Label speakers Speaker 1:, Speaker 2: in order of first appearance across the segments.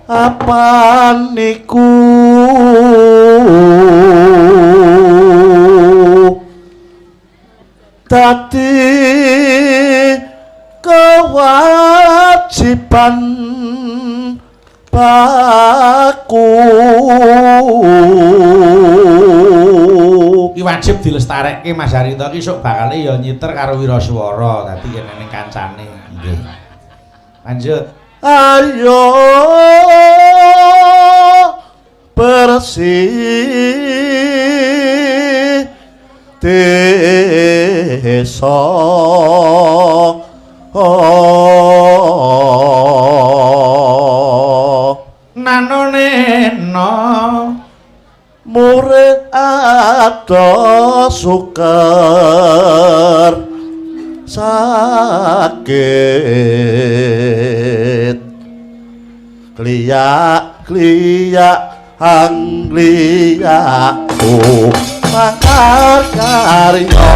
Speaker 1: apa niku dadi kewajiban baku
Speaker 2: iki wajib dilestarekke Mas Harito iki sok bakal ya nyiter karo Wiraswara dadi kene ning kancane nggih lanjut
Speaker 1: ayo bersih desa
Speaker 2: nanoneno
Speaker 1: murid ada sukar sakit kliyak angliyaku mangkar karya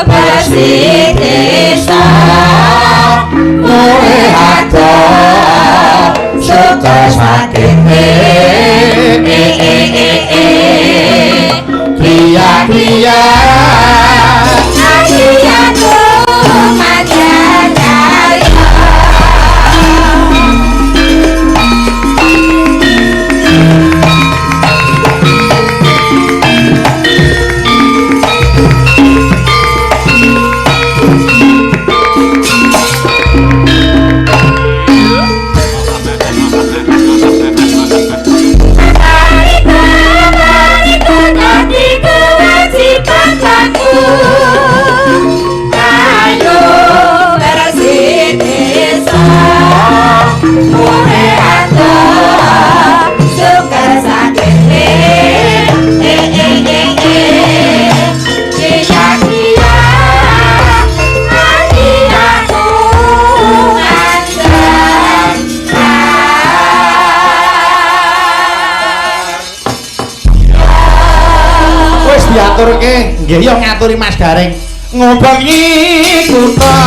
Speaker 3: bersih desa mulai ada suka sakit
Speaker 2: Dia
Speaker 3: aku majalaya
Speaker 2: diaturke nggih yo ngaturi Mas Garing ngobangi kutha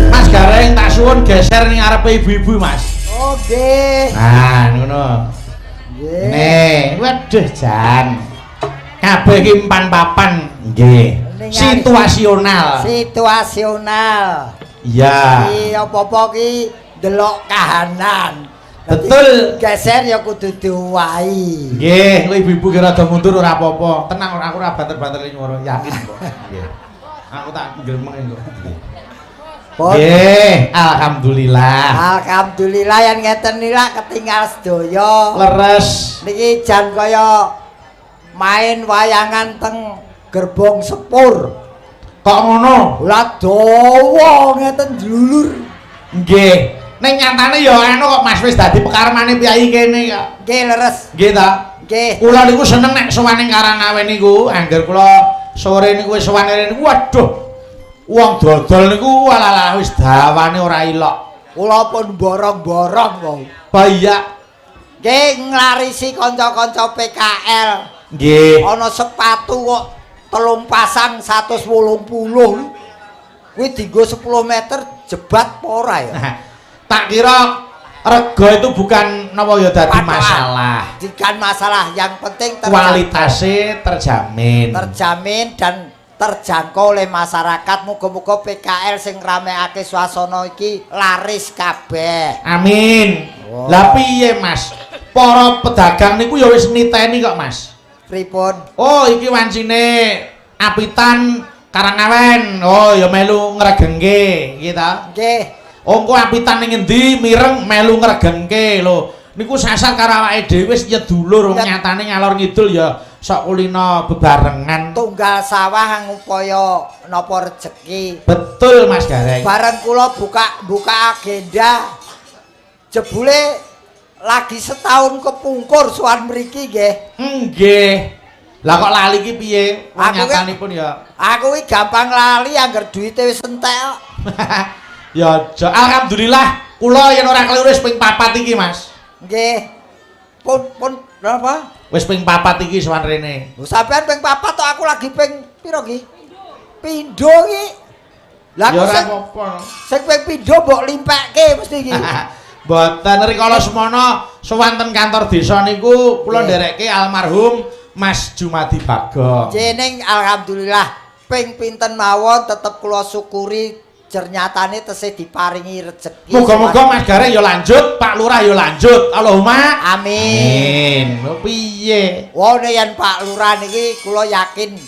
Speaker 2: Mas Gareng tak suwun geser ning arepe ibu-ibu Mas.
Speaker 4: Oh nggih.
Speaker 2: Nah ngono.
Speaker 4: Nggih.
Speaker 2: Nih, waduh Jan. Kabeh iki empan papan nggih. Situasional.
Speaker 4: Situasional.
Speaker 2: Iya.
Speaker 4: Iki apa-apa ki delok kahanan.
Speaker 2: Betul.
Speaker 4: Geser ya kudu diwahi.
Speaker 2: Nggih, kowe ibu-ibu kira rada mundur ora apa-apa. Tenang aku ora banter-banter nyuara, yakin kok. Nggih. Aku tak gremeng kok. Nggih, alhamdulillah.
Speaker 4: Alhamdulillah yang ngeten nila ketinggal sedaya.
Speaker 2: Leres.
Speaker 4: Niki jan kaya main wayangan teng gerbong sepur.
Speaker 2: Kok ngono?
Speaker 4: Lah dawa ngeten dulur.
Speaker 2: Nggih. Ning nyatane ya anu kok Mas wis dadi pekarmane piyai kene kok.
Speaker 4: Nggih leres.
Speaker 2: Nggih ta?
Speaker 4: Nggih.
Speaker 2: Kula niku seneng nek sowan ning Karangawen niku, angger kula sore niku wis sowan niku, waduh. Wong dodol niku walalah wis dawane ora ilok.
Speaker 4: Kula pun borong-borong wong.
Speaker 2: Bayak.
Speaker 4: Nggih nglarisi kanca-kanca PKL.
Speaker 2: Nggih.
Speaker 4: Ana sepatu kok 3 pasang 180. Kuwi dienggo 10 meter jebat apa ora ya?
Speaker 2: Tak kira rega itu bukan napa ya dadi masalah.
Speaker 4: Bukan masalah, yang penting
Speaker 2: kualitasnya terjamin.
Speaker 4: Terjamin dan terjangkau oleh masyarakat. Muga-muga PKL sing rameake swasana iki laris kabeh.
Speaker 2: Amin.
Speaker 4: Oh.
Speaker 2: Lah piye Mas? Para pedagang niku ya wis niteni kok Mas.
Speaker 4: Pripun?
Speaker 2: Oh iki wancine Apitan Karangawen. Oh ya melu ngregengke iki ta.
Speaker 4: Nggih.
Speaker 2: Oh engko apitan ning endi mireng melu ngregengke lho. Niku sasar karo awake dhewe wis nyedulur nyatane ngalor ngidul ya sok kulino bebarengan.
Speaker 4: Tunggal sawah ngupaya napa rejeki.
Speaker 2: Betul Mas Gareng.
Speaker 4: Bareng kula buka agenda. Jebule lagi setahun kepungkur sowan mriki nggih.
Speaker 2: Nggih. Lah kok lali iki piye? Nyatanipun ya.
Speaker 4: Aku iki gampang lali angger duwite wis entek.
Speaker 2: Ya alhamdulillah kula yen ora keliru wis ping 4 iki Mas.
Speaker 4: Nggih. Pun napa?
Speaker 2: Wis ping 4 iki sowan rene.
Speaker 4: Lho sampean ping 4 tok aku lagi ping piro iki? Pindho iki. Lah
Speaker 2: Ya
Speaker 4: kok
Speaker 2: ora apa-apa.
Speaker 4: sing ping pindho mbok limpekke mesti iki.
Speaker 2: Mboten rikala semono sowan ten kantor desa niku kula nderekke almarhum Mas Jumadi Bagong.
Speaker 4: Jeneng alhamdulillah ping pinten mawon tetep kula syukuri. Ternyatane tesih diparingi rezeki.
Speaker 2: Muga-muga Mas Gareng ya lanjut, Pak Lurah ya lanjut. Allahumma
Speaker 4: amin.
Speaker 2: Lho piye?
Speaker 4: Wone yen Pak Lurah niki kula yakin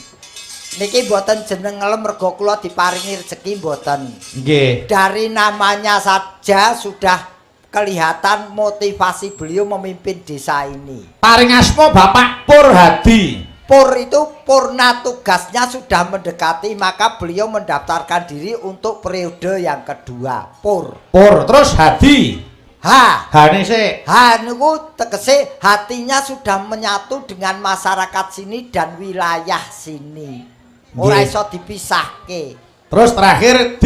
Speaker 4: niki mboten jeneng ngelem mergo kula diparingi rezeki mboten.
Speaker 2: Nggih.
Speaker 4: Dari namanya saja sudah kelihatan motivasi beliau memimpin desa ini.
Speaker 2: Paring asma Bapak Pur Hadi.
Speaker 4: Pur itu purna tugasnya sudah mendekati, maka beliau mendaftarkan diri untuk periode yang kedua. Pur
Speaker 2: Terus Hadi. Hane sik.
Speaker 4: Niku tegese hatinya sudah menyatu dengan masyarakat sini dan wilayah sini. Ora iso dipisahke.
Speaker 2: Terus terakhir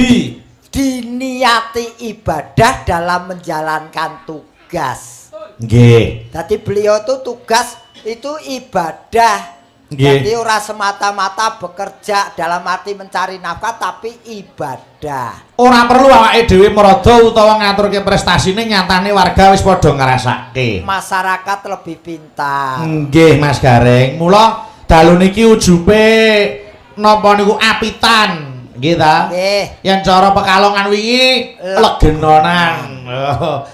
Speaker 4: diniati ibadah dalam menjalankan tugas.
Speaker 2: Nggih.
Speaker 4: Jadi beliau tuh tugas itu ibadah. Jadi ora semata-mata bekerja dalam arti mencari nafkah tapi ibadah.
Speaker 2: Ora perlu awake dhewe merada utawa ngaturke prestasine, nyatane warga wis padha ngrasake.
Speaker 4: Masyarakat lebih pintar.
Speaker 2: Nggih Mas Gareng. Mula dalu niki ujube napa niku apitan. Nggih ta?
Speaker 4: Nggih.
Speaker 2: Yen cara Pekalongan wingi legenonan.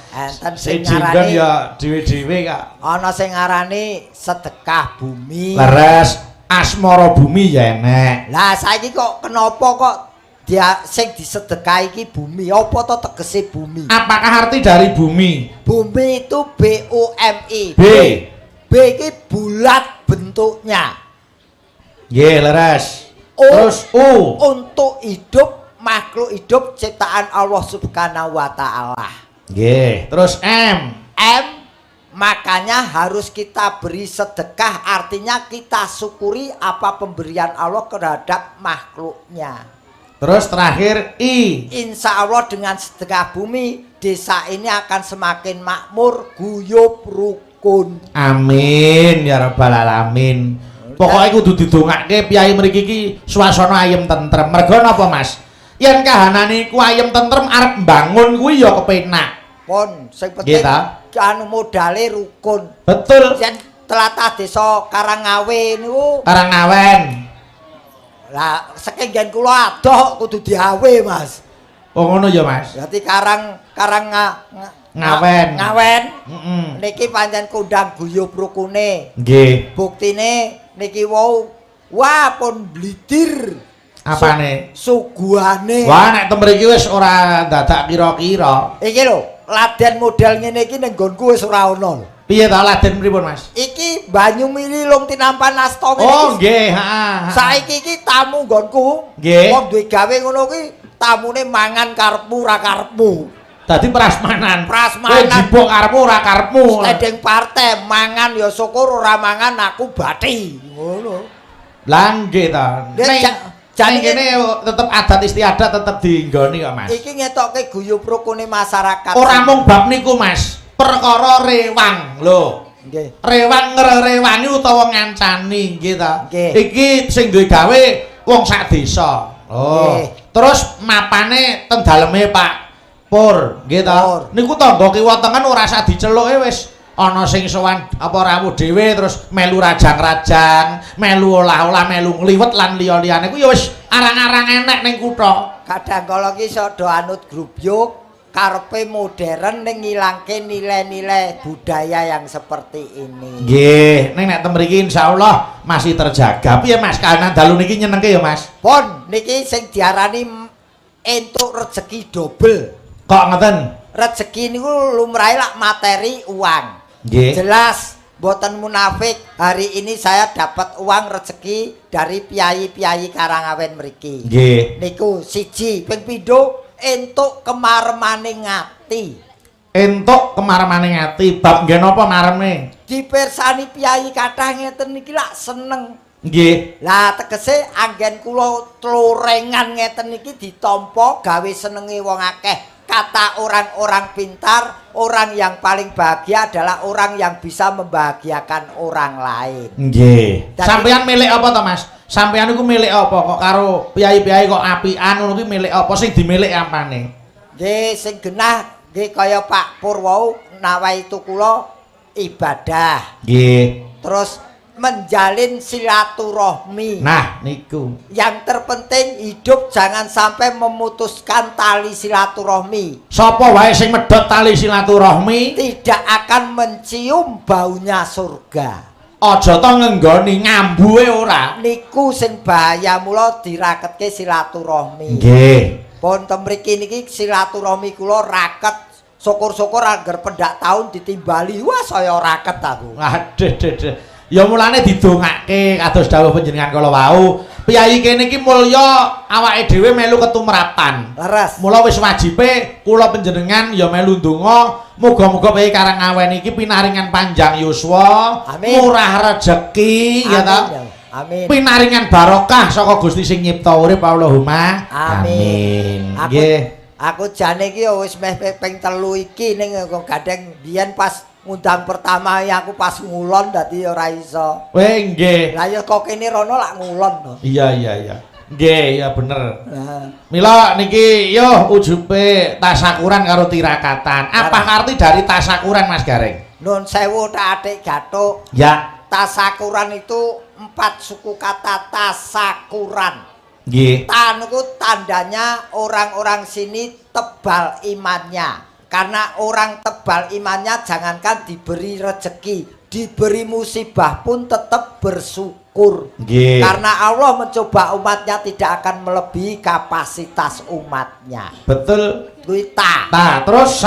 Speaker 4: Enten sing
Speaker 2: ngarani ya dhewe-dhewe kak.
Speaker 4: Ana sing ngarani sedekah bumi.
Speaker 2: Leres asmara bumi ya enek.
Speaker 4: Lah saiki kok kenapa kok dia sing disedekah iki bumi? Apa to tegese bumi?
Speaker 2: Apakah arti dari bumi?
Speaker 4: Bumi itu BUMI. B iki bulat bentuknya.
Speaker 2: Nggih, leres.
Speaker 4: O,
Speaker 2: terus U
Speaker 4: untuk hidup, makhluk hidup ciptaan Allah Subhanahu wa taala.
Speaker 2: Nggih, terus M
Speaker 4: makanya harus kita beri sedekah, artinya kita syukuri apa pemberian Allah terhadap makhluknya.
Speaker 2: Terus terakhir I.
Speaker 4: Insya Allah dengan sedekah bumi desa ini akan semakin makmur, guyub, rukun.
Speaker 2: Amin ya rabbal alamin. Pokoknya kudu didongake piyai mriki iki swasana ayem tentrem. Mergo napa Mas? Yen kahanane ku ayem tentrem arep mbangun kuwi ya kepenak.
Speaker 4: Pun sing penting anu modale rukun.
Speaker 2: Betul.
Speaker 4: Yen tlatah desa Karangawen niku.
Speaker 2: Karangawen.
Speaker 4: Lah sekenggen kula adoh kudu diawe Mas.
Speaker 2: Oh ngono ya Mas.
Speaker 4: Berarti
Speaker 2: Ngawen.
Speaker 4: Niki pancen kondang guyub rukune.
Speaker 2: Nggih.
Speaker 4: Buktine niki wah pun blidir.
Speaker 2: Apane?
Speaker 4: Suguhane.
Speaker 2: Wah nek temriki wis ora dadak kira-kira.
Speaker 4: Iki lho, laden model ngene iki ning nggonku wis ora ono.
Speaker 2: Piye ta laden pripun Mas?
Speaker 4: Iki banyu mililung tinampan asta ngene.
Speaker 2: Oh nggih, heeh.
Speaker 4: Saiki iki tamu nggonku.
Speaker 2: Nggih.
Speaker 4: Wong duwe gawe ngono kuwi tamune mangan karepmu ra karepmu.
Speaker 2: Dadi prasmanan.
Speaker 4: Prasmanan.
Speaker 2: Kowe jibuk karepmu ora karepmu.
Speaker 4: Sedeng partai mangan ya syukur ora mangan aku bati. Ngono.
Speaker 2: Lah nggih ta. Jane kene tetep adat istiadat tetep dienggoni kok Mas.
Speaker 4: Iki ngetokke guyub rukune masyarakat.
Speaker 2: Ora mung bab niku Mas, perkara rewang lho.
Speaker 4: Nggih.
Speaker 2: Rewang ngrerewangi utawa ngancani nggih ta.
Speaker 4: Nggih.
Speaker 2: Iki sing duwe gawe wong sak desa. Oh.
Speaker 4: Nggih.
Speaker 2: Terus mapane ten daleme Pak Pur nggih ta.
Speaker 4: Pur.
Speaker 2: Niku tangga kiwa tengen ora sak diceluke wis ana sing sowan apa rawuh dhewe terus melu rajang-rajang, melu olah-olah, melu ngliwet lan liya-liyane ku ya wis arang-arang enek ning kutha.
Speaker 4: Kadang kala ki sedo anut grubyuk karepe modern ning ngilangke nilai-nilai budaya yang seperti ini.
Speaker 2: Nggih, ning nek ten mriki insyaallah masih terjaga. Piye Mas, kahanan dalu niki nyenengke ya Mas?
Speaker 4: Pun niki sing diarani entuk rezeki double.
Speaker 2: Kok ngeten?
Speaker 4: Rezeki niku lumrahe lak materi uang.
Speaker 2: Nggih.
Speaker 4: Jelas mboten munafik. Hari ini saya dapat uang rezeki dari piyayi-piyayi Karangawen mriki.
Speaker 2: Nggih.
Speaker 4: Niku siji, ping pindho entuk kemaremane ngati.
Speaker 2: Entuk kemaremane ati, bab nggih napa mareme?
Speaker 4: Dipirsani piyayi kathah ngeten niki lak seneng.
Speaker 2: Nggih.
Speaker 4: Lah tegese anggen kula tlorengan ngeten niki ditampa gawe senenge wong akeh. Kata orang-orang pintar, orang yang paling bahagia adalah orang yang bisa membahagiakan orang lain.
Speaker 2: Nggih. Sampeyan milik apa to Mas? Sampeyan niku milik apa kok karo piyayi-piyayi kok apian ngono kuwi milik apa sing dimilik ampane?
Speaker 4: Nggih, sing genah nggih kaya Pak Pur wau nawahi itu kula ibadah.
Speaker 2: Nggih.
Speaker 4: Terus menjalin silaturahmi.
Speaker 2: Nah, niku.
Speaker 4: Yang terpenting hidup jangan sampai memutuskan tali silaturahmi.
Speaker 2: Sapa wae sing medhot tali silaturahmi
Speaker 4: Tidak akan mencium baunya surga.
Speaker 2: aja to ngenggoni ngambuhe ora.
Speaker 4: Niku sing bahaya mula diraketke silaturahmi.
Speaker 2: Nggih.
Speaker 4: Pun ten mriki niki silaturahmi kula raket. Syukur-syukur agar pendak tahun ditimbali. Wah, saya raket aku.
Speaker 2: Aduh. Ya mulane didongake kados dawuh panjenengan kala wau. Piyayi kene iki mulya awake dhewe melu ketumrapan.
Speaker 4: Leres.
Speaker 2: Mula wis wajibe kula panjenengan ya melu ndonga muga-muga piyayi Karangawen iki pinaringan panjang yuswa,
Speaker 4: Amin.
Speaker 2: murah rejeki ya ta.
Speaker 4: Amin.
Speaker 2: Pinaringan barokah saka Gusti sing nyipta urip Allahumma.
Speaker 4: Amin.
Speaker 2: Nggih.
Speaker 4: Aku jane iki wis meh ping 3 iki ning gadeng biyen pas ngundang pertama ya aku pas ngulon dadi ora iso.
Speaker 2: Weh nggih.
Speaker 4: Lah ya kok kene rono lak ngulon to.
Speaker 2: Iya. Nggih, ya bener.
Speaker 4: Nah,
Speaker 2: Mila niki yo ujube tasakuran karo tirakatan. Apa arti dari tasakuran Mas Gareng?
Speaker 4: nun sewu tak adik gatuk.
Speaker 2: Ya.
Speaker 4: Tasakuran itu 4 suku kata tasakuran.
Speaker 2: Nggih.
Speaker 4: Tanuku tandanya orang-orang sini tebal imannya. Karena orang tebal imannya jangankan diberi rezeki, diberi musibah pun tetap bersyukur.
Speaker 2: Nggih.
Speaker 4: Karena Allah mencoba umatnya tidak akan melebihi kapasitas umatnya.
Speaker 2: Betul.
Speaker 4: Kuita.
Speaker 2: Nah, terus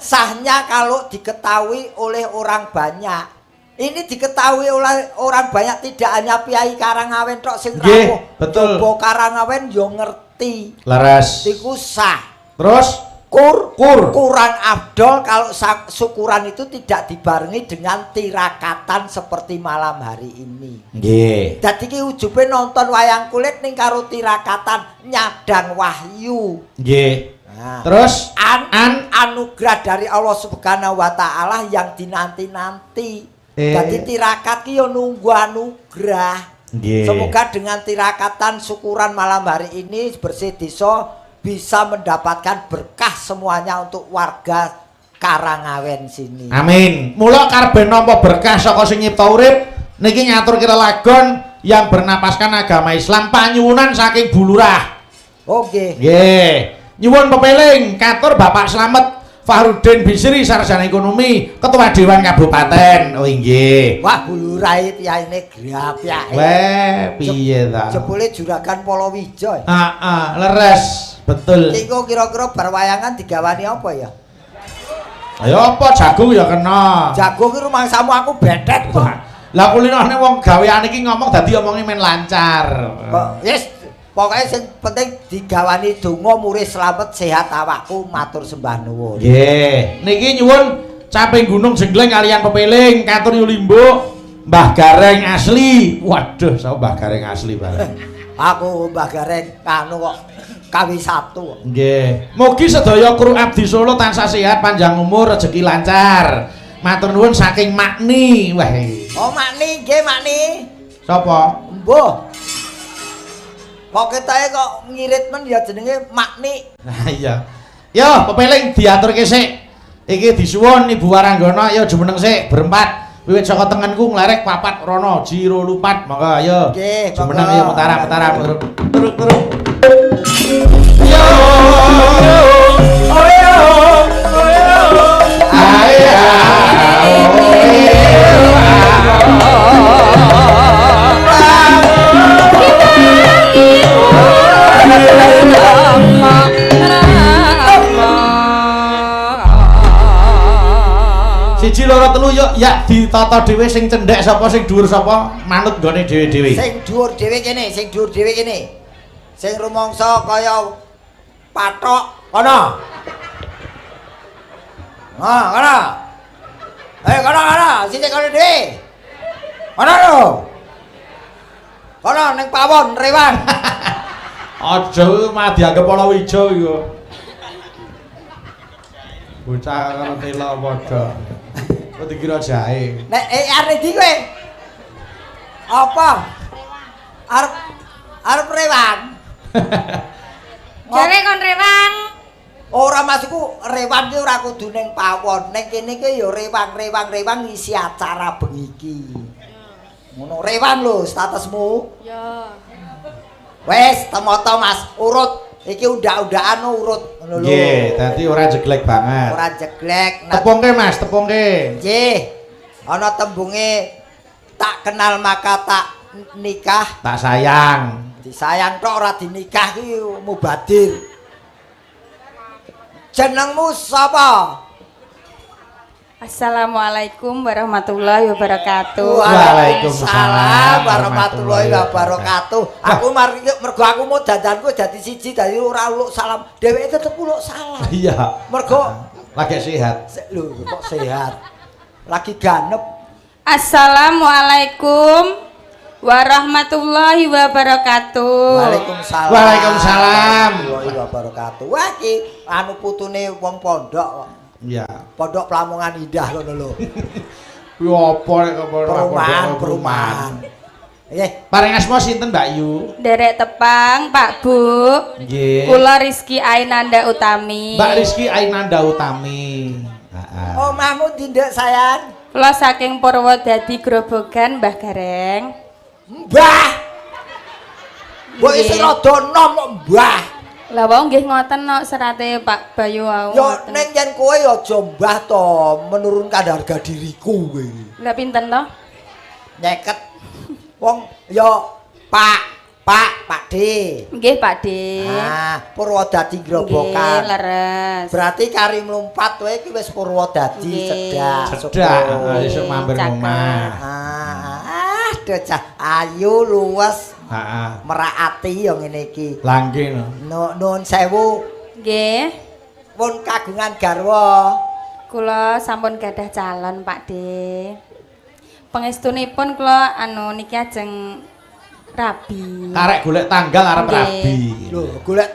Speaker 4: Sahnya kalau diketahui oleh orang banyak. Ini diketahui oleh orang banyak, tidak hanya Piai Karangawen tok sing rawuh.
Speaker 2: Betul.
Speaker 4: Coba Karangawen yo ngerti.
Speaker 2: Leres.
Speaker 4: Iku sah.
Speaker 2: Terus
Speaker 4: Kurang afdol kalau syukuran itu tidak dibarengi dengan tirakatan seperti malam hari ini.
Speaker 2: Nggih.
Speaker 4: Dadi ki ujube nonton wayang kulit ning karo tirakatan nyadang wahyu.
Speaker 2: Nggih.
Speaker 4: Nah,
Speaker 2: Terus
Speaker 4: anugerah dari Allah Subhanahu wa taala yang dinanti-nanti. Dadi tirakat ki yo nunggu anugerah.
Speaker 2: Nggih.
Speaker 4: Semoga dengan tirakatan syukuran malam hari ini bersih desa bisa mendapatkan berkah semuanya untuk warga Karangawen sini.
Speaker 2: Amin. Mula karben nampa berkah saka sing nyipta urip niki ngatur kira lagon yang bernapaskan agama Islam panyuwunan saking Bulurah.
Speaker 4: Oke.
Speaker 2: Nggih. Nyuwun pepeling katur Bapak Slamet Fahrudin Bisri sarjana ekonomi, Ketua Dewan Kabupaten. Oh nggih.
Speaker 4: Wah, Bulurahe tiyaine grapyake.
Speaker 2: Weh, piye ta?
Speaker 4: Jebule juragan Polowijo.
Speaker 2: Heeh, leres. Betul.
Speaker 4: Iku kira-kira berwayangan digawani apa ya?
Speaker 2: Ayo apa jagung ya kena.
Speaker 4: Jagung ki rumangsamu aku betet kok.
Speaker 2: Lah kulinane wong gawean iki ngomong dadi omonge men lancar.
Speaker 4: Yes. Pokoke sing penting digawani donga murid slamet sehat awakku matur sembah nuwun.
Speaker 2: Nggih. Niki nyuwun caping gunung jengleng kalian pepeling katur yulimbo Mbah Gareng asli. Waduh, saya Mbah Gareng asli bareng.
Speaker 4: Aku Mbah Gareng kanu kok kawi satu.
Speaker 2: Nggih. Mugi sedaya kru abdi Solo tansah sehat, panjang umur, rezeki lancar. Matur nuwun saking Makni. Wah.
Speaker 4: Oh Makni, nggih Makni.
Speaker 2: Sapa?
Speaker 4: Mbuh. Kok ketae kok ngirit men ya jenenge Makni.
Speaker 2: Nah iya. Yo, pepeling diaturke sik. Iki disuwun Ibu Waranggana ya jumeneng sik berempat. Wiwit saka tengenku nglerek papat rono jiro lupat. Monggo ayo.
Speaker 4: Nggih,
Speaker 2: jumeneng
Speaker 4: monggo.
Speaker 2: ya mutara turuk. Yo. Oyo. Siji loro telu yuk ya ditata dhewe sing cendhek sapa sing dhuwur sapa manut nggone dhewe-dhewe.
Speaker 4: Sing dhuwur dhewe kene, sing dhuwur dhewe kene. Sing rumangsa kaya pathok kono. Nah, kono. Kono, sithik kono dhewe. Kono lho. Kono ning pawon rewang.
Speaker 2: Aja mah dianggep ana wijo iku. Bocah karo tela padha. Kok dikira jahe.
Speaker 4: Nek arep ndi kowe? Apa? Arep rewang.
Speaker 3: Jare kon rewang.
Speaker 4: Ora maksudku rewang ki ora kudu ning pawon. Ning kene ki ya rewang ngisi acara bengi iki. Ngono rewang lho statusmu.
Speaker 3: Ya.
Speaker 4: Wes temoto Mas, urut. Iki undak-undakan urut ngono lho.
Speaker 2: Nggih, dadi ora jeglek banget.
Speaker 4: Ora jeglek.
Speaker 2: Tepungke Mas, tepungke.
Speaker 4: Nggih. Ana tembunge tak kenal maka tak nikah.
Speaker 2: Tak sayang.
Speaker 4: Disayang tok ora dinikah ki mubadir. Jenengmu sapa?
Speaker 3: Assalamualaikum warahmatullahi wabarakatuh.
Speaker 2: Waalaikumsalam
Speaker 4: warahmatullahi wabarakatuh. Aku mergo aku mau dandanku dadi siji dadi ora uluk salam. Dheweke tetep uluk salam.
Speaker 2: Iya.
Speaker 4: Mergo
Speaker 2: lagi sehat.
Speaker 4: Lho kok sehat. Lagi ganep.
Speaker 3: Assalamualaikum warahmatullahi wabarakatuh.
Speaker 4: Waalaikumsalam.
Speaker 2: Waalaikumsalam
Speaker 4: warahmatullahi wabarakatuh. Wah iki anu putune wong pondok kok.
Speaker 2: Iya.
Speaker 4: Pondok Plamongan Indah ngono lho.
Speaker 2: Kuwi apa nek
Speaker 4: Perumahan. Nggih.
Speaker 2: Paring asma sinten Mbak Yu?
Speaker 3: Derek Tepang, Pak Bu.
Speaker 2: Nggih.
Speaker 3: Kula Rizky Ainanda Utami.
Speaker 2: Mbak Rizky Ainanda Utami. Heeh.
Speaker 4: Omahmu ndek sayang?
Speaker 3: Kula saking Purwodadi Grobogan, Mbah Gareng.
Speaker 4: Mbah. Mbok isih rada nom Mbah.
Speaker 3: Lah wong nggih ngoten no serate Pak Bayu wau.
Speaker 4: Ya ning yen kowe aja mbah to menurunkan harga diriku kowe.
Speaker 3: Lah pinten to?
Speaker 4: Nyeket. Wong ya Pak D.
Speaker 3: Nggih Pak D.
Speaker 4: Ah, Purwodadi
Speaker 3: Nggih,
Speaker 4: Grobogan.
Speaker 3: leres.
Speaker 4: Berarti kari mlumpat kowe iki wis Purwodadi
Speaker 3: Nggih.
Speaker 4: cedak.
Speaker 2: Cedak, iso mampir
Speaker 3: Cakep.
Speaker 2: omah.
Speaker 4: Aduh cah ayu luwes
Speaker 2: Heeh.
Speaker 4: meraati ya ngene iki.
Speaker 2: Langge no.
Speaker 4: Nuwun sewu.
Speaker 3: Nggih.
Speaker 4: Pun kagungan garwa.
Speaker 3: Kula sampun gadah calon Pak D. Pangestunipun kula niki ajeng rabi.
Speaker 2: Karek golek tanggal arep
Speaker 3: Nggih.
Speaker 2: rabi.
Speaker 4: Lho, golek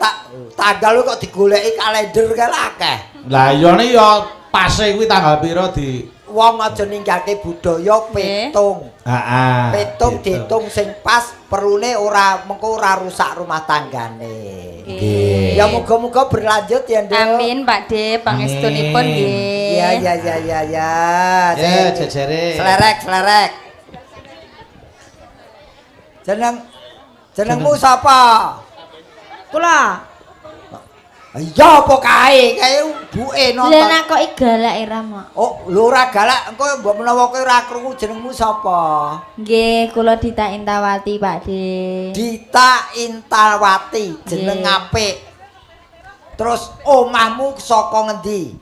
Speaker 4: tanggal kok digoleki kalender kae akeh.
Speaker 2: Lah iya ne ya pase kuwi tanggal pira di
Speaker 4: Wong aja ninggalke budaya petung.
Speaker 2: Heeh.
Speaker 4: Petung
Speaker 2: gitu.
Speaker 4: diitung sing pas, perlune ora mengko ora rusak rumah tanggane.
Speaker 3: Nggih.
Speaker 4: Ya muga-muga berlanjut ya, Nduk.
Speaker 3: Amin Pak D, pangestunipun
Speaker 2: Amin.
Speaker 3: nggih.
Speaker 4: Ya.
Speaker 2: Ya jejere.
Speaker 4: Selerek. Jenengmu sapa?
Speaker 5: Kula.
Speaker 4: Iya apa kae? Kae buke nonton.
Speaker 5: Lah nek kok galak irama.
Speaker 4: Oh, lho ora galak, engko mbok menawa kowe ora krungu jenengmu sapa?
Speaker 5: Nggih, kula Dita Intawati, Pak D.
Speaker 4: Dita Intawati, jeneng
Speaker 5: Nggih.
Speaker 4: apik. Terus omahmu saka ngendi?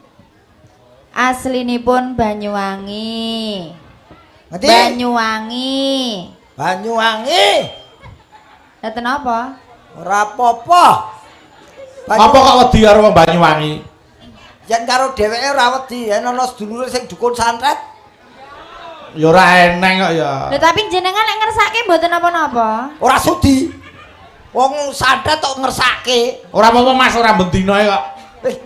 Speaker 5: Aslinipun Banyuwangi.
Speaker 4: Ngendi?
Speaker 5: Banyuwangi.
Speaker 4: Banyuwangi.
Speaker 5: Neten apa?
Speaker 4: Ora apa-apa.
Speaker 2: Apa kok wedi karo wong Banyuwangi?
Speaker 4: Yen karo dheweke ora wedi, yen ana sedulure sing dukun santet.
Speaker 2: Ya ora eneng kok ya.
Speaker 5: Lho tapi jenengan lek ngersake mboten apa-napa.
Speaker 4: Ora sudi. Wong santet tok ngersake.
Speaker 2: Ora apa-apa Mas, ora bendina kok.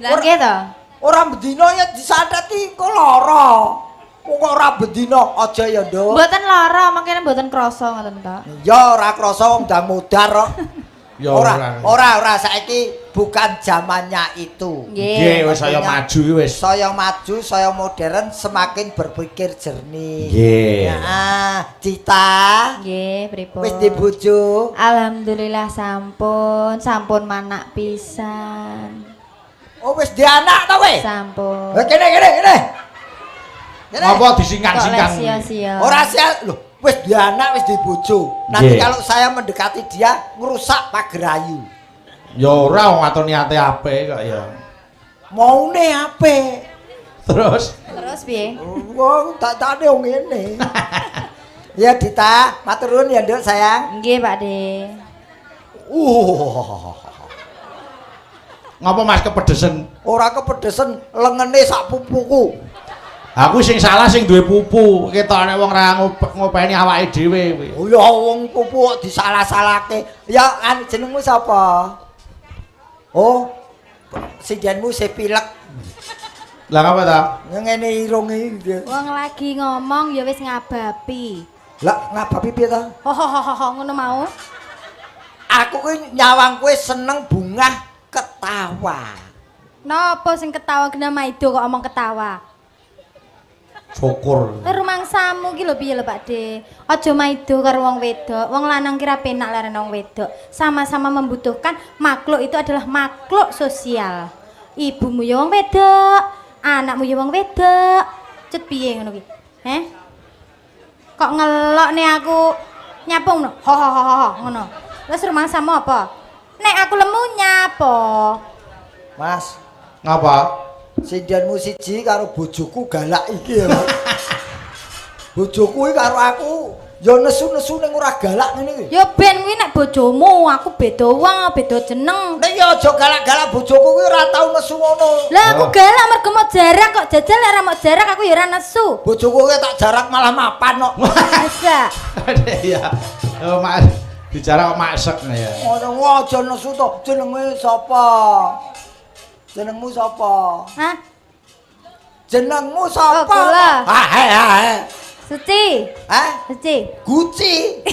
Speaker 5: Lah nggih to.
Speaker 4: Ora bendina ya disantet iki kok lara. Wong kok ora bendina aja ya, Nduk.
Speaker 5: Mboten lara, mangkene mboten krasa ngoten to.
Speaker 4: Ya ora krasa wong ndang modar kok.
Speaker 2: Ya
Speaker 4: Ora saiki bukan zamannya itu.
Speaker 2: Nggih, wis saya maju wis.
Speaker 4: Saya maju, saya modern, semakin berpikir jernih.
Speaker 2: Nggih.
Speaker 4: Heeh, Cita.
Speaker 5: Nggih, pripun?
Speaker 4: Wis di bojo.
Speaker 5: Alhamdulillah sampun manak pisan.
Speaker 4: Oh wis di anak ta weh?
Speaker 5: Sampun.
Speaker 4: Kene.
Speaker 2: Ngapa disingkang-singkang?
Speaker 5: Sia-sia.
Speaker 4: Ora sia, lho, wis di anak, wis di bojo. Nanti
Speaker 2: Nggih.
Speaker 4: kalau saya mendekati dia ngerusak pagerayu.
Speaker 2: Ya ora wong aton niate apik kok ya.
Speaker 4: Maune apik.
Speaker 2: Terus
Speaker 5: piye?
Speaker 4: Wong tak wong ngene. Ya Dita, matur nuwun ya Nduk sayang.
Speaker 5: Nggih, Pakde.
Speaker 2: ngapa Mas kepedesen?
Speaker 4: Ora kepedesen, lengene sak pupuku.
Speaker 2: Aku sing salah sing duwe pupu. Ketokne wong ra ngopeni awake dhewe kuwi.
Speaker 4: Oh ya wong pupu kok disalah-salahke. Ya an jenengmu sapa? Oh. Sidenmu sepilek.
Speaker 2: Lah ngapa ta?
Speaker 4: Ngene irunge.
Speaker 5: Wong lagi ngomong ya wis ngabapi.
Speaker 4: Lah ngabapi piye ta?
Speaker 5: Ho ngono mau.
Speaker 4: Aku kuwi nyawang kowe seneng bungah ketawa.
Speaker 5: Napa sing ketawa kena maido kok omong ketawa?
Speaker 2: Syukur.
Speaker 5: Rumangsamu ki lho piye lho Pakde? Aja maido karo wong wedok. Wong lanang kira penak larene wong wedok. Sama-sama membutuhkan, makhluk itu adalah makhluk sosial. Ibumu ya wong wedok, anakmu ya wong wedok. Cet piye ngono ki? Heh? Kok ngelok nih aku nyapung no? Ho ngono. Terus rumangsamu apa? Nek aku lemu nyapo.
Speaker 4: Mas,
Speaker 2: Ngapa?
Speaker 4: sindianmu siji karo bojoku galak iki ya. Bojoku iki karo aku ya nesu-nesu ning ora galak ngene iki.
Speaker 5: Ya ben kuwi nek bojomu, aku beda wong, beda jeneng.
Speaker 4: Nek ya aja galak-galak bojoku kuwi ora tau nesu ngono.
Speaker 5: Lah aku galak mergo mau jarak kok jajal nek ora mau jarak aku ya ora nesu.
Speaker 4: Bojoku kuwi tak jarak malah mapan kok.
Speaker 5: Masa?
Speaker 2: Ya. Oh, Mas, bicara kok maksek ya.
Speaker 4: Ngono aja nesu to. Jenengmu sapa? Jenengmu sapa?
Speaker 5: Hah?
Speaker 4: Jenengmu
Speaker 5: Oh,
Speaker 4: sapa?
Speaker 5: kula.
Speaker 4: Ha.
Speaker 5: Suci.
Speaker 4: Hah?
Speaker 5: Suci.
Speaker 4: Guci.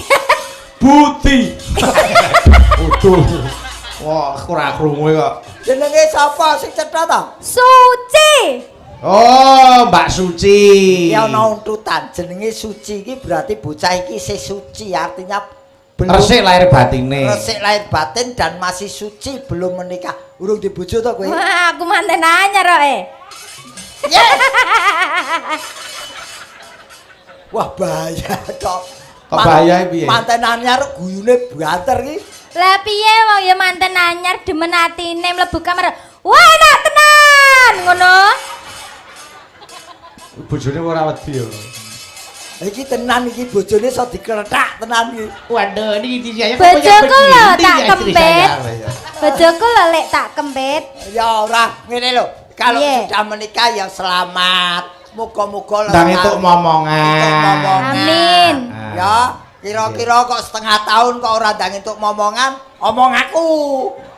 Speaker 2: Buti. Utuh. Wah, ora krungu kok.
Speaker 4: Jenenge sapa sing cetha ta?
Speaker 5: Suci.
Speaker 2: Oh, Mbak Suci.
Speaker 4: Ya ana untutan. Jenenge Suci iki berarti bocah iki isih suci, artinya belum
Speaker 2: Resik lahir batine.
Speaker 4: resik lahir batin dan masih suci, belum menikah. Urung dibojo to kowe?
Speaker 5: Wah, aku manten anyar kok
Speaker 4: Yes. Wah bahaya kok.
Speaker 2: Kok bahaya piye?
Speaker 4: Manten anyar guyune banter iki.
Speaker 5: Lah piye wong ya manten anyar demen atine mlebu kamar. Wah, enak tenan ngono.
Speaker 2: Bojone ora wedi ya.
Speaker 4: Iki tenan iki bojone iso diklethak tenan iki.
Speaker 2: Waduh, ini saya
Speaker 5: Bojoku lho tak kempet. Bojoku lho lek tak kempet.
Speaker 4: Ya ora, ngene lho. Kalau
Speaker 5: Iya.
Speaker 4: sudah menikah ya selamat. Muga-muga
Speaker 2: Ndang entuk momongan.
Speaker 5: Amin.
Speaker 4: Ya, kira-kira kok setengah tahun kok ora ndang entuk momongan, omong aku.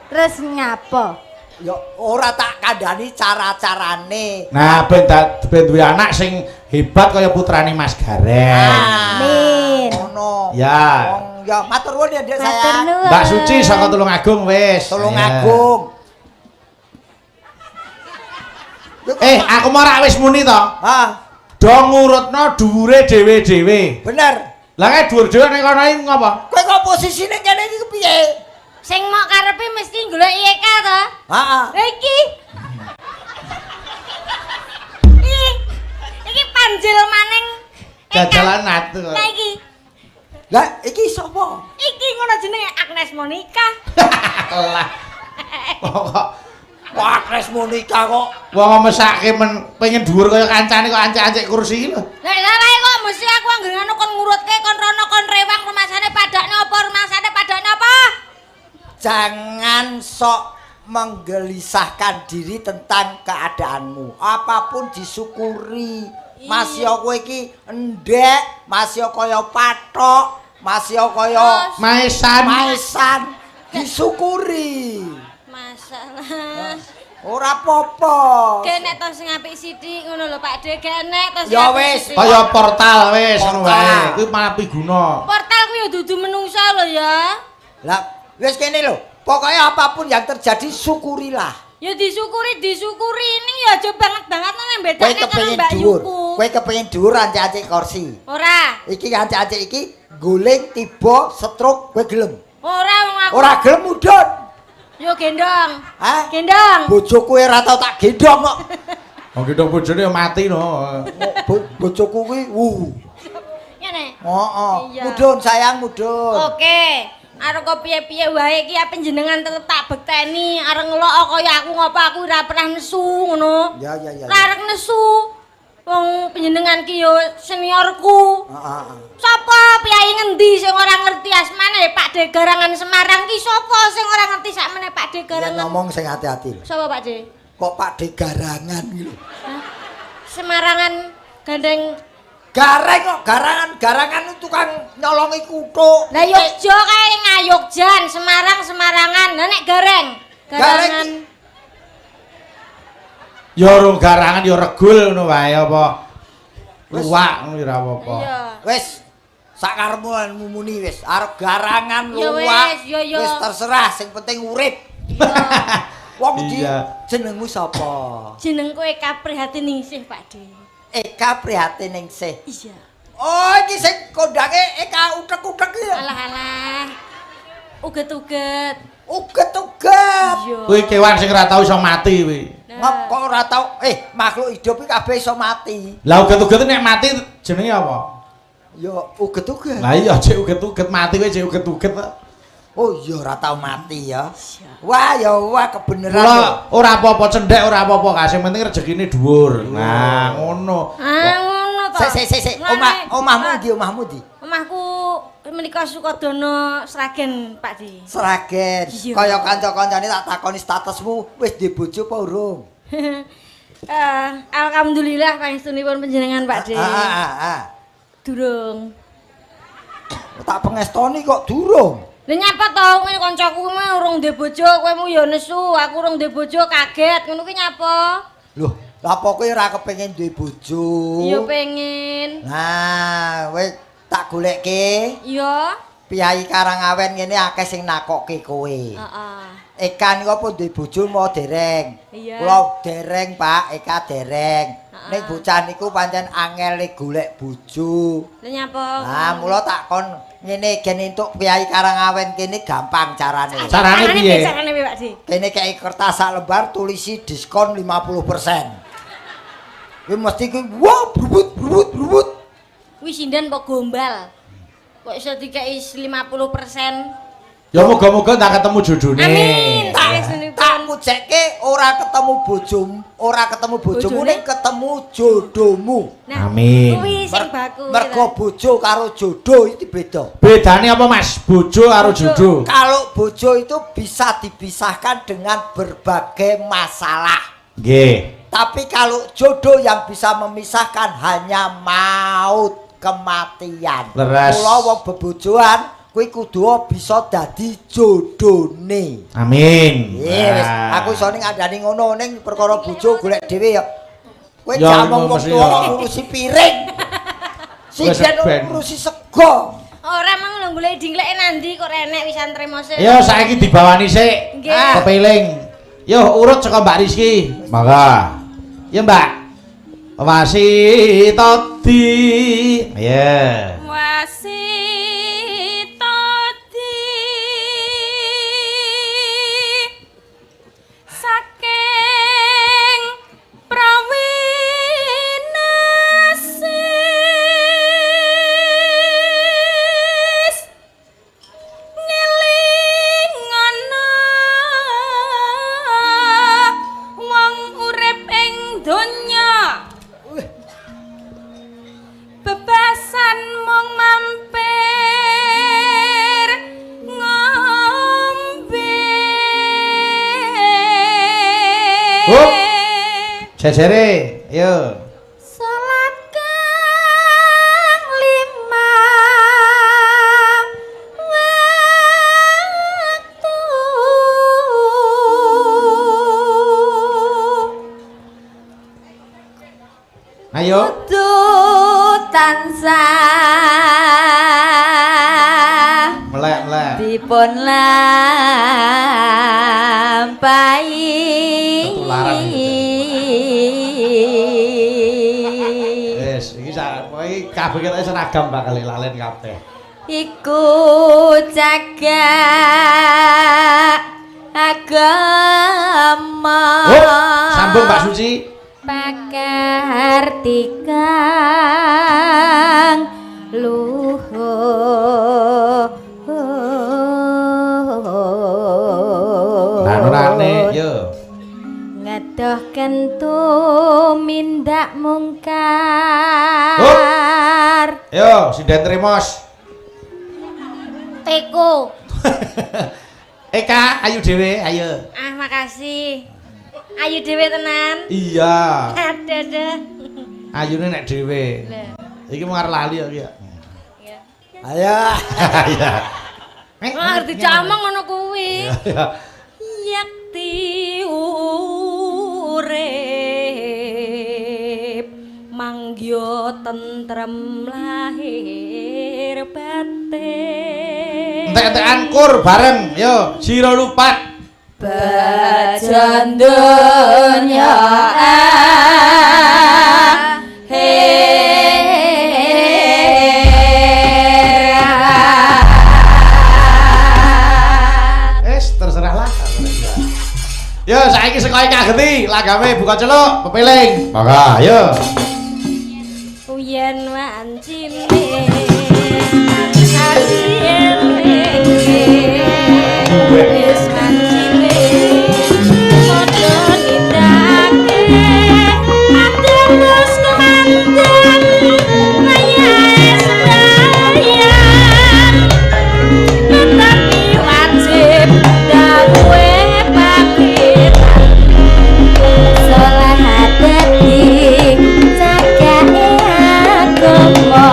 Speaker 5: Terus ngapa?
Speaker 4: Ya ora tak kandhani cara-carane.
Speaker 2: Nah, ben duwe anak sing hebat kaya putrane Mas Gareng.
Speaker 5: Amin.
Speaker 4: Ngono.
Speaker 2: Ya.
Speaker 4: Wong ya matur nuwun ya Dek
Speaker 5: Matur
Speaker 4: saya.
Speaker 5: nuwun.
Speaker 2: Mbak Suci saka Tulungagung wis.
Speaker 4: Tulungagung.
Speaker 2: Aku mau rak wis muni to.
Speaker 4: Ha,
Speaker 2: Do ngurutno dhuwure dhewe-dhewe.
Speaker 4: bener.
Speaker 2: Lah nek dhuwur dhewe nek kono iki ngapa?
Speaker 4: Kowe kok posisine kene iki piye?
Speaker 5: Sing mok karepe mesti golek Eka to.
Speaker 4: Heeh.
Speaker 5: Lah iki. Iki panjil maning.
Speaker 2: Jajalan atu.
Speaker 5: Lah iki.
Speaker 4: Lah iki sapa?
Speaker 5: Iki ngono jenenge Agnes Monica.
Speaker 2: Lah. Kok
Speaker 4: Wah, Agnes Monica kok.
Speaker 2: wong mesake pengen dhuwur kaya kancane kok ancek-ancek kursi iki lho.
Speaker 5: Lah salah kok mesti aku anggere ngono kon ngurutke kon rono kon rewang rumasane padakne apa rumasane padakne apa?
Speaker 4: Jangan sok menggelisahkan diri tentang keadaanmu. Apapun disyukuri. Masih kowe iki endek, masih kaya patok, masih kaya maesan disyukuri.
Speaker 6: Masalah.
Speaker 4: Ora apa-apa.
Speaker 6: Genek to sing apik sithik ngono lho Pak De, genek to sing
Speaker 4: Ya
Speaker 6: apik
Speaker 4: wis,
Speaker 6: sithik.
Speaker 2: Kaya portal wis ngono
Speaker 4: Portal.
Speaker 2: wae. Kuwi malah piguna.
Speaker 6: Portal kuwi ya dudu menungsa lho ya.
Speaker 4: Lah, wis kene lho. Pokoknya apapun yang terjadi syukurilah.
Speaker 6: Ya disyukuri ini ya aja banget-banget nang
Speaker 4: Kowe
Speaker 6: bedake karo
Speaker 4: kepengin
Speaker 6: Mbak
Speaker 4: dhuwur.
Speaker 6: Yuku.
Speaker 4: Kowe kepengin dhuwur ancik kursi.
Speaker 6: Ora.
Speaker 4: Iki ancik iki guling tiba stroke kowe gelem.
Speaker 6: Ora wong aku.
Speaker 4: Ora gelem mudhun.
Speaker 6: Yo gendong.
Speaker 4: Hah?
Speaker 6: Gendong.
Speaker 4: Bojoku ora tau tak gendong kok.
Speaker 2: Wong gendong bojone ya mati no.
Speaker 4: Bojoku kuwi
Speaker 6: Ngene.
Speaker 4: Heeh.
Speaker 6: Iya.
Speaker 4: Mudhun sayang mudhun.
Speaker 6: Oke. Arep kok piye-piye wae iki apa jenengan tetep tak bekteni arep ngelok kaya aku ngopo aku ora pernah nesu ngono.
Speaker 4: Ya.
Speaker 6: Ora arep nesu. Wong panjenengan ki yo seniorku.
Speaker 4: Heeh.
Speaker 6: Sapa piyai ngendi sing ora ngerti asmane Pak De Garangan Semarang ki sapa sing ora ngerti sakmene Pak De
Speaker 4: Ya
Speaker 6: Garangan?
Speaker 4: ngomong sing hati-hati lho.
Speaker 6: Sapa Pak De?
Speaker 4: Kok Pak De Garangan iki lho.
Speaker 6: Hah? Semarangan gandeng.
Speaker 4: Gareng kok garangan tukang nyolongi kuthuk.
Speaker 6: Lah Yogya kae Ngayogjan, Semarangan. Lah nek gareng. Garangan.
Speaker 2: Ya rung garangan ya regul ngono wae apa. Luwak ngono ora apa-apa.
Speaker 6: Iya.
Speaker 4: Wis sakarepmu muni wis arep garangan
Speaker 6: Ya
Speaker 4: luwak.
Speaker 6: wis, ya.
Speaker 4: Wis terserah sing penting urip. Wong iki
Speaker 2: Iya.
Speaker 4: jenengmu sapa?
Speaker 6: Jeneng kowe kaprihatin ningsih Pak De.
Speaker 4: Eka Prihatin Ningsih.
Speaker 6: Iya.
Speaker 4: Oh iki sing kondange Eka utek-utek iki.
Speaker 6: Alah. Uget-uget.
Speaker 4: Uget-uget.
Speaker 6: Iya.
Speaker 2: Kuwi kewan sing ora tau iso mati kuwi.
Speaker 4: Ngop kok ora tau makhluk hidup iki kabeh iso mati.
Speaker 2: Lah uget-uget nek mati jenenge apa?
Speaker 4: Ya uget-uget.
Speaker 2: Lah iya cek uget-uget mati kowe cek uget-uget.
Speaker 4: Oh iya ora tau mati ya. Wah kebeneran.
Speaker 2: Mula ora apa-apa cendhek ora apa-apa ka sing penting rezekine dhuwur. Nah, ngono.
Speaker 6: Ngono to.
Speaker 4: Sik. Omahmu ndi?
Speaker 6: Omahku menika Sukodono Sragen, Pak De.
Speaker 4: Sragen.
Speaker 6: Iya.
Speaker 4: Kaya kanca-kancane tak takoni statusmu wis duwe bojo apa urung?
Speaker 6: Alhamdulillah pangestunipun panjenengan Pak De. Durung.
Speaker 4: Tak pengestoni kok durung.
Speaker 6: Lha nyapa to ngene kancaku mah urung ndek bojo, kowe mu ya nesu, aku urung ndek bojo kaget. Ngono ki nyapa?
Speaker 4: Loh, lha apa kowe ora kepengin duwe bojo?
Speaker 6: Iya pengen.
Speaker 4: Nah, wis tak golekke.
Speaker 6: Iya.
Speaker 4: Piyai Karangawen ngene akeh sing nakokke kowe.
Speaker 6: Heeh.
Speaker 4: Eka niku apa duwe bojo mau dereng?
Speaker 6: Iya.
Speaker 4: Kula dereng, Pak. Eka dereng. Ning
Speaker 6: Heeh.
Speaker 4: bocah niku pancen angele golek bojo.
Speaker 6: Lha nyapa?
Speaker 4: Nah, mula tak kon ngene gen entuk Piyai Karangawen kene gampang carane.
Speaker 2: Carane piye?
Speaker 6: Carane piye, Pak De?
Speaker 4: Kene kei kertas sak lembar tulisi diskon 50%. Kuwi mesti kuwi wah brubut.
Speaker 6: Kuwi sinden kok gombal. Kok iso dikei 50%?
Speaker 2: Ya moga-moga tak ketemu jodone.
Speaker 6: Amin.
Speaker 4: Tak mujekke ora ketemu bojomu
Speaker 6: Bojone?
Speaker 4: ning ketemu jodohmu.
Speaker 6: Nah,
Speaker 2: Amin.
Speaker 6: kuwi sing baku.
Speaker 4: Mergo bojo karo jodoh itu beda.
Speaker 2: Bedane apa Mas? Bojo karo jodoh.
Speaker 4: Kalau bojo itu bisa dipisahkan dengan berbagai masalah.
Speaker 2: Nggih.
Speaker 4: Tapi kalau jodoh yang bisa memisahkan hanya maut, kematian.
Speaker 2: Leres.
Speaker 4: Mula wong bebojoan kuwi kudu bisa dadi jodone.
Speaker 2: Amin.
Speaker 4: Iya wis,
Speaker 2: Nah.
Speaker 4: aku iso ning andani ngono ning perkara bojo golek dhewe ya. Kowe
Speaker 2: Ya,
Speaker 4: jamong wong
Speaker 2: mesti
Speaker 4: tuwa
Speaker 2: ya.
Speaker 4: ngurusi piring.
Speaker 2: Wis
Speaker 4: Sijen
Speaker 2: ben.
Speaker 4: ngurusi sego.
Speaker 6: Ora mang lho golek dingleke nandi kok renek wisan trimo sik.
Speaker 2: Ya saiki dibawani sik.
Speaker 6: Nggih.
Speaker 2: Kepiling. Yo urut saka Mbak Rizky. Mangga. Ya Mbak. Wasitodi. Ya.
Speaker 6: Wasitodi saking prawinasis ngelingana wong urip ing donya bebasan mung mampir
Speaker 2: Jejere, yo.
Speaker 5: Salat kang lima waktu
Speaker 2: Ayo.
Speaker 5: kudu tansah
Speaker 2: Melek.
Speaker 5: dipun lampahi.
Speaker 2: Ketularan wis, iki kabeh kita seragam bakal lalen kabeh.
Speaker 5: Iku cagak agama.
Speaker 2: Sambung Mbak Suci.
Speaker 5: Pakarti kang luhur.
Speaker 2: Nanurane yo.
Speaker 5: Ngedohken tumindak mungkar.
Speaker 2: Yo, Sinden Trimos.
Speaker 6: Teko.
Speaker 2: Eka, ayo dhewe, ayo.
Speaker 6: Ah, makasih. Ayu dhewe tenan.
Speaker 2: Iya.
Speaker 6: Ada.
Speaker 2: Ayune nek dhewe.
Speaker 6: Lah.
Speaker 2: Iki mau arep lali kok ya.
Speaker 4: Ayo.
Speaker 2: Iya.
Speaker 6: Ngerti camang ngono kuwi.
Speaker 2: Iya.
Speaker 6: Yakti urip manggya tentrem lahir batin.
Speaker 2: Entek-entekan kur bareng, yo, Jiro Lupat.
Speaker 5: Bajan dunya
Speaker 2: Terserah lah. Yo, saiki sekoe kageti, lagame buka celuk, pepeling. Maka, yo.
Speaker 6: Uyen wancine asien wis wancine padha nindake terus kemandang ngayae sembahyang tetapi wajib dawe pakiran
Speaker 5: salah dadi cagake agama.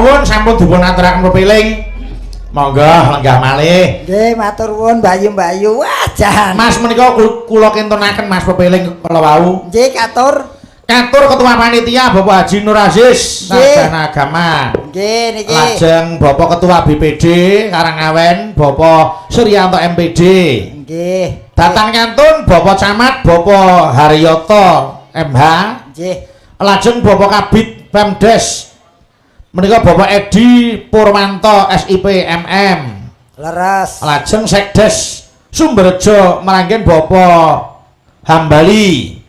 Speaker 2: nuwun sampun dipun aturaken pepiling. Monggo lenggah malih.
Speaker 4: Nggih, matur nuwun Bayu-bayu. Wah, jan.
Speaker 2: Mas menika kula kintunaken Mas pepiling kala wau.
Speaker 4: Nggih, katur.
Speaker 2: Katur Ketua Panitia Bapak Haji Nur Aziz Sarjana Agama.
Speaker 4: Nggih, niki.
Speaker 2: Lajeng Bapak Ketua BPD Karangawen Bapak Suryanto MPD.
Speaker 4: Nggih.
Speaker 2: Datang kantun Bapak Camat Bapak Haryoto MH.
Speaker 4: Nggih.
Speaker 2: Lajeng Bapak Kabid Pemdes menika Bapak Edi Purwanto SIP MM.
Speaker 4: Leres.
Speaker 2: Lajeng Sekdes Sumberjo Meranggen Bapak Hambali.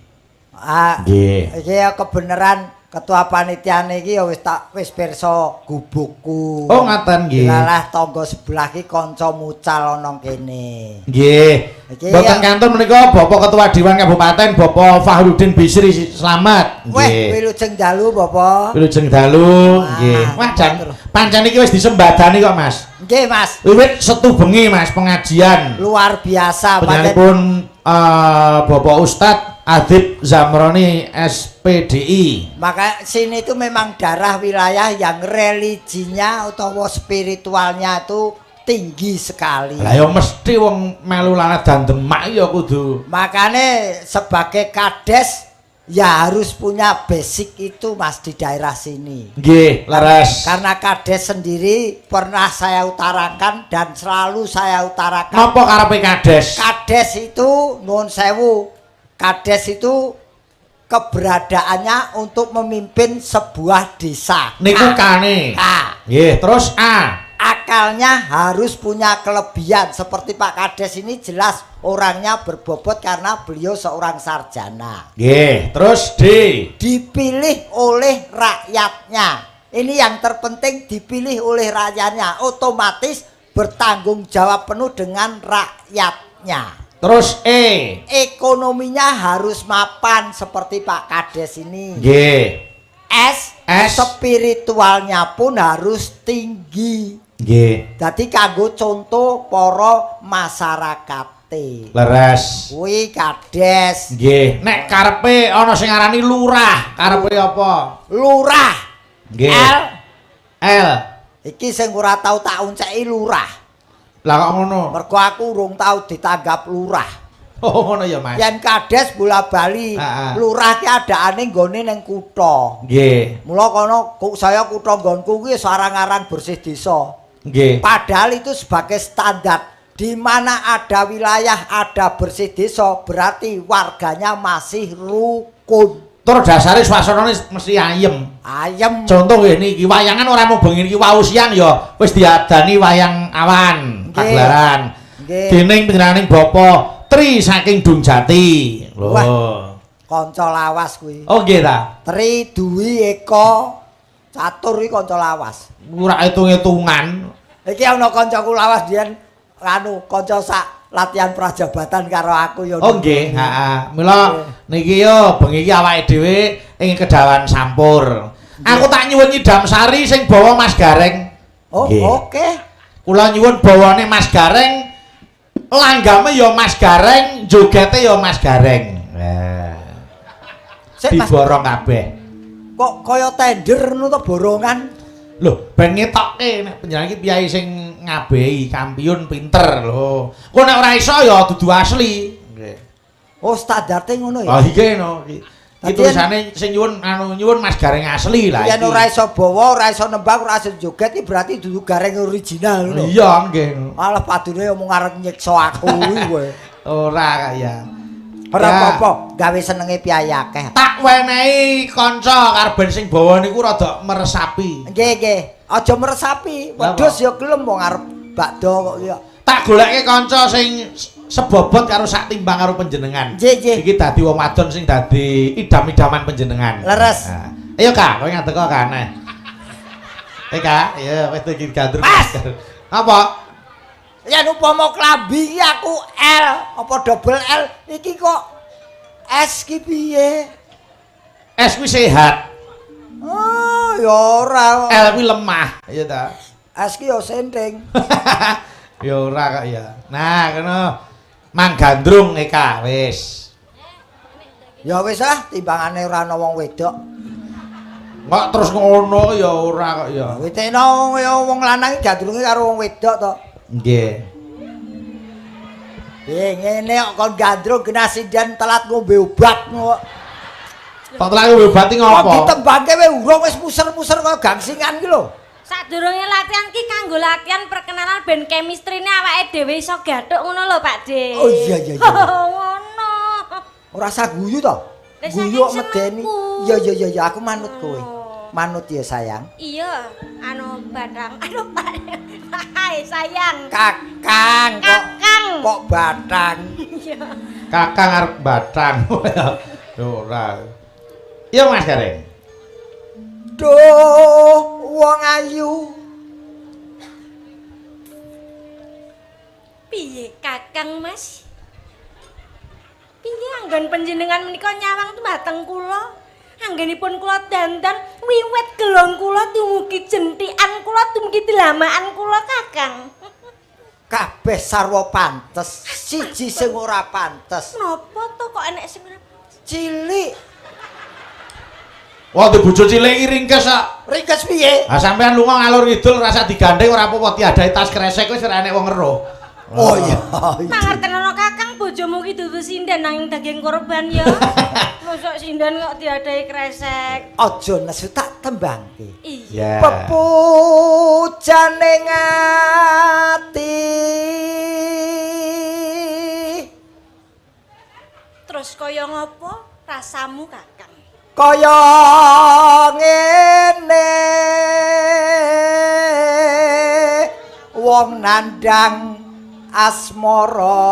Speaker 2: Nggih.
Speaker 4: Iki ya kebenaran ketua panitia niki ya wis pirsa gubukku.
Speaker 2: Oh ngaten nggih.
Speaker 4: Lalah tangga sebelah ki kanca mucal ana kene.
Speaker 2: Nggih. Mboten kantun menika Bapak Ketua Dewan Kabupaten Bapak Fahrudin Bisri Slamet.
Speaker 4: Weh, wilujeng dalu Bapak.
Speaker 2: Wilujeng dalu, nggih. Wah, jan pancen iki wis disembadani kok, Mas.
Speaker 4: Nggih, Mas.
Speaker 2: Wiwit setu bengi, Mas, pengajian.
Speaker 4: Luar biasa
Speaker 2: Panjenenganipun Bapak Ustadz Adib Zamroni SPDI.
Speaker 4: Maka sini itu memang daerah wilayah yang religinya atau spiritualnya itu tinggi sekali.
Speaker 2: Lah ya mesti wong melu lalat dan Demak ya kudu.
Speaker 4: Makanya sebagai kades ya harus punya basic itu Mas di daerah sini.
Speaker 2: Nggih, leres.
Speaker 4: Karena kades sendiri pernah saya utarakan dan selalu saya utarakan.
Speaker 2: Napa karepe kades?
Speaker 4: Kades itu nuwun sewu. Kades itu keberadaannya untuk memimpin sebuah desa.
Speaker 2: Niku kane. Nggih, terus A.
Speaker 4: Akalnya harus punya kelebihan seperti Pak Kades ini jelas orangnya berbobot karena beliau seorang sarjana.
Speaker 2: Nggih, terus D.
Speaker 4: Dipilih oleh rakyatnya. Ini yang terpenting, dipilih oleh rakyatnya, otomatis bertanggung jawab penuh dengan rakyatnya.
Speaker 2: Terus E.
Speaker 4: Ekonominya harus mapan seperti Pak Kades ini.
Speaker 2: Nggih.
Speaker 4: S. Spiritualnya pun harus tinggi.
Speaker 2: Nggih.
Speaker 4: Jadi kanggo contoh para masyarakat.
Speaker 2: Leres.
Speaker 4: Kuwi Kades.
Speaker 2: Nggih. Nek karepe ana sing arani lurah, karepe apa?
Speaker 4: Lurah.
Speaker 2: Nggih. L.
Speaker 4: Iki sing ora tau tak unceki lurah.
Speaker 2: Lah kok ngono?
Speaker 4: Mergo aku urung tau ditanggap lurah.
Speaker 2: Oh ngono ya, Mas.
Speaker 4: Yen Kades bola-bali, lurah ki adane nggone ning kutha.
Speaker 2: Nggih.
Speaker 4: Mula kono saya kutha nggonku kuwi sarang-arang bersih desa.
Speaker 2: Nggih.
Speaker 4: Padahal itu sebagai standar. Di mana ada wilayah, ada bersih desa, berarti warganya masih rukun.
Speaker 2: Tur dasare swasanane mesti ayem.
Speaker 4: Ayem.
Speaker 2: Contoh nggih niki wayangan ora mung bengi iki wau siang ya wis diadani wayang awan pagelaran.
Speaker 4: Nggih.
Speaker 2: Dening panjenenganing Bapak Tri saking Dungjati. Lho.
Speaker 4: Wah, kanca lawas kuwi.
Speaker 2: Oh nggih ta.
Speaker 4: Tri Dwi Eko Catur iki kanca lawas.
Speaker 2: Ora hitung-hitungan.
Speaker 4: Iki ana kancaku lawas dian kanca sak latihan prajabatan karo aku ya.
Speaker 2: Oh nggih, heeh. Mila niki yo bengi iki awake dhewe ing Kedawan Sampur. Aku tak nyuwun Nyidam Sari sing bawa Mas Gareng.
Speaker 4: Oh, oke.
Speaker 2: Kula nyuwun bawane Mas Gareng. Langgame yo Mas Gareng, jogete yo Mas Gareng. Nah. Diborong kabeh.
Speaker 4: Kok kaya tender ngono to borongan?
Speaker 2: Lho, ben ngetokke nek panjenengan iki piyai sing ngabehi, kampiun pinter lho. Kok nek ora iso ya dudu asli. Nggih.
Speaker 4: Oh, standarte ngono ya.
Speaker 2: Ah iki no. Iki tulisane sing nyuwun Mas Gareng asli lah iki.
Speaker 4: Yen ora iso bawa, ora iso nembang, ora iso joget iki berarti dudu Gareng original lho.
Speaker 2: Iya, nggih.
Speaker 4: Malah padune omong arep nyiksa aku kuwi kowe.
Speaker 2: Ora kaya.
Speaker 4: Ora apa-apa, gawe senenge piyai akeh.
Speaker 2: Tak wenehi kanca karben sing bawa niku rada meresapi.
Speaker 4: Nggih, nggih. Aja meresapi. Wedhus ya gelem wong arep bakdo kok ya.
Speaker 2: Tak goleke kanca sing sebobot karo sak timbang karo panjenengan.
Speaker 4: Nggih.
Speaker 2: Iki dadi wong wadon sing dadi idam-idaman panjenengan.
Speaker 4: Leres.
Speaker 2: Nah. Ayo Kak, kowe ngadeg kok aneh. Kak, ya wis iki gandrung. Apa?
Speaker 4: Ya upama klambi iki aku L apa double L iki kok S ki piye?
Speaker 2: S kuwi sehat.
Speaker 4: Oh, ya ora.
Speaker 2: L kuwi lemah, iya ta.
Speaker 4: S ki yo senteng.
Speaker 2: Ya ora kok ya. Nah, ngono. Mang gandrung Eka wis.
Speaker 4: Ya wis ah, timbangane ora ana wong wedok.
Speaker 2: Kok terus ngono ya ora kok ya.
Speaker 4: Witeno wong lanang iki gandrunge karo wong wedok to.
Speaker 2: Nggih.
Speaker 4: Ngene kok kon gandrung kena sindan telat ngombe obat kok.
Speaker 2: Tok telat ngombe obat iki
Speaker 4: Kok
Speaker 2: ngopo?
Speaker 4: ditembangke we urung wis muser-muser kaya gangsingan ki lho.
Speaker 6: Sadurunge latihan ki kanggo latihan perkenalan ben chemistry-ne awake dhewe iso gathuk ngono lho Pak De.
Speaker 4: Oh iya iya iya.
Speaker 6: Ngono.
Speaker 4: Ora usah guyu to.
Speaker 6: Lah,
Speaker 4: Guyu
Speaker 6: saking
Speaker 4: medeni.
Speaker 6: senengku.
Speaker 4: Iya iya iya aku manut kowe. Manut ya sayang.
Speaker 6: Iya, Badang. Pak. Hai sayang.
Speaker 4: Kakang kok
Speaker 6: Kakang.
Speaker 4: kok batang.
Speaker 6: Iya.
Speaker 2: Kakang arep batang. Ora. Iya Mas Gareng.
Speaker 4: Duh, wong ayu.
Speaker 6: Piye Kakang Mas? Piye anggen panjenengan menika nyawang dumateng kula? Anggenipun kula dandan wiwit gelong kula dumugi jentikan kula dumugi delamaan kula Kakang.
Speaker 4: Kabeh sarwa pantes, siji sing ora pantes.
Speaker 6: Napa to kok enek sing ora pantes?
Speaker 4: Cilik,
Speaker 2: Wah, di bojo cilik iki ringkes kok.
Speaker 4: ringkes piye?
Speaker 2: Ah sampean lunga ngalur ngidul rasa digandeng ora apa-apa diadahi tas kresek wis ora enek wong eruh.
Speaker 4: Oh iya.
Speaker 6: Mangertenono Kakang bojomu ki dudu sinden nanging daging korban ya. Mosok sinden kok diadahi kresek.
Speaker 4: Aja nesu tak tembangke.
Speaker 6: Iya.
Speaker 2: Ya.
Speaker 4: Pepujane ngati.
Speaker 6: Terus kaya ngopo rasamu Kakang?
Speaker 4: Kaya ngene wong nandang asmara.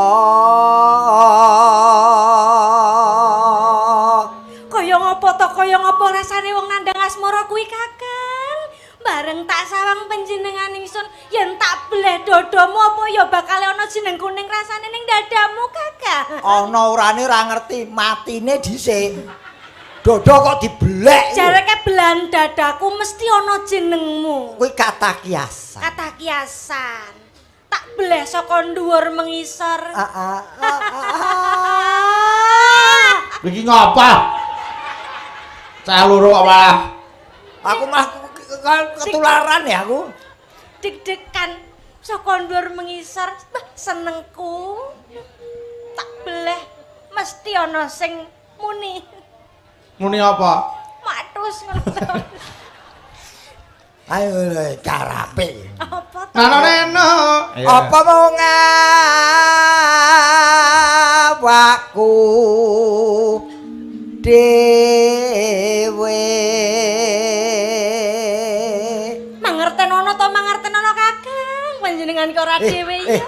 Speaker 6: Kaya ngopo to kaya ngopo rasane wong nandang asmara kuwi Kakang? Bareng tak sawang panjenengan ingsun yen tak bleh dodomu apa ya bakal ana jeneng kuning rasane ning dadamu Kakang?
Speaker 4: Ana orane ora ngerti matine dhisik. Dodo kok diblek.
Speaker 6: Jareke belan dadaku mesti ana jenengmu.
Speaker 4: Kuwi kata kiasan.
Speaker 6: Kata kiasan. Tak bleh saka dhuwur mengisor.
Speaker 2: Iki ngapa? Cah loro kok malah.
Speaker 4: Aku mah ketularan ya aku.
Speaker 6: Deg-degan saka dhuwur mengisor. Bah, senengku. Tak bleh mesti ana sing muni.
Speaker 2: Muni apa?
Speaker 6: Matus ngono.
Speaker 4: Ayo karape.
Speaker 6: Apa to?
Speaker 2: Nano.
Speaker 4: Apa mau ngawakku dewe.
Speaker 6: Mangertenono to mangertenono Kakang. Panjenengan kok ora dhewe ya.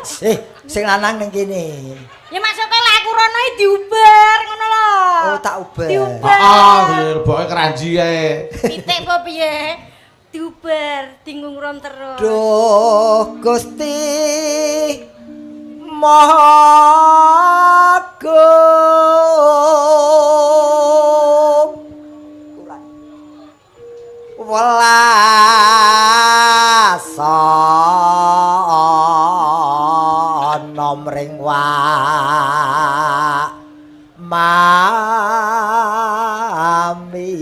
Speaker 4: Sing lanang ning kene.
Speaker 6: Ya maksuke lek aku rono diuber ngono lho.
Speaker 4: Oh tak uber.
Speaker 6: Diuber.
Speaker 2: Heeh, boke keranji ae.
Speaker 6: Pitik apa piye? Diuber, dinggung ron terus.
Speaker 4: Duh Gusti Maha Agung. Welasa nomring mami.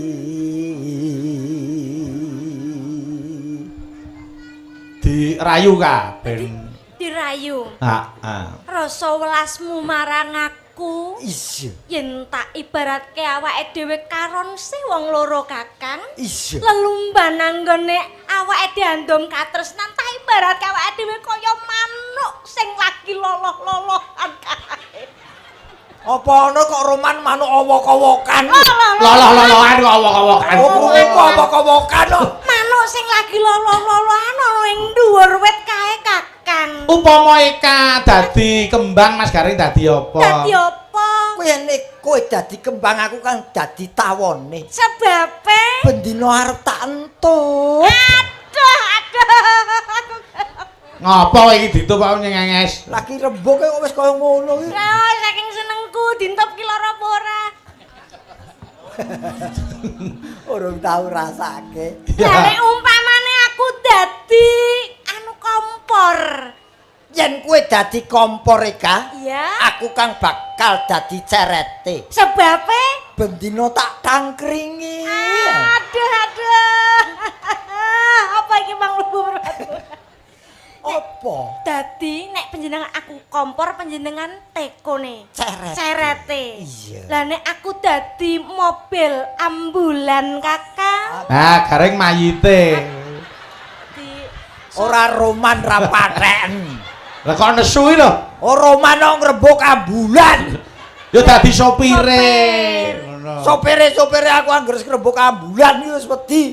Speaker 2: Dirayu kabeh.
Speaker 6: Dirayu.
Speaker 2: Heeh.
Speaker 6: Rasa welasmu marang aku.
Speaker 4: Iya.
Speaker 6: Yen tak ibaratke awake dhewe karon sih wong loro Kakang.
Speaker 4: Iya.
Speaker 6: Lelumban anggone awake diandom katresnan tak ibaratke awake dhewe kaya manuk sing lagi loloh-lolohan kae.
Speaker 4: Apa ana kok roman manuk awok-awokan?
Speaker 2: Loloh-lolohan kok awok-awokan.
Speaker 4: Opo awok-awokan kok?
Speaker 6: Manuk sing lagi loloh-lolohan ana ing dhuwur wit kae Kakang.
Speaker 2: Upama Eka dadi kembang Mas Gareng dadi apa?
Speaker 6: Dadi apa?
Speaker 4: Kowe dadi kembang aku kan dadi tawone.
Speaker 6: Sebabe
Speaker 4: Bendina arep tak entut.
Speaker 6: aduh.
Speaker 2: Ngopo iki ditupak nyengenges?
Speaker 4: Lagi rembug kok wis kaya ngono iki.
Speaker 6: Oh, saking senengku dintop ki lara apa ora?
Speaker 4: Urung tau rasake.
Speaker 6: Lah nek umpamane aku dadi kompor.
Speaker 4: Yen kowe dadi kompor Eka,
Speaker 6: Iya.
Speaker 4: aku kang bakal dadi cerete.
Speaker 6: Sebabe
Speaker 4: Bendina tak tangkringi.
Speaker 6: aduh aduh. Apa iki Mang Mlebu merpati?
Speaker 4: Apa?
Speaker 6: Dadi nek panjenengan aku kompor panjenengan tekone. Cerete.
Speaker 4: Iya.
Speaker 6: Lah nek aku dadi mobil ambulan Kakang.
Speaker 2: Nah, gareng mayite.
Speaker 4: Ora roman ra paten.
Speaker 2: Lah kok nesu iki lho?
Speaker 4: Oh roman kok ngrebuk ambulan.
Speaker 2: Ya dadi sopire. Ngono.
Speaker 4: Sopire aku anggere ngrebuk ambulan iki wis wedi.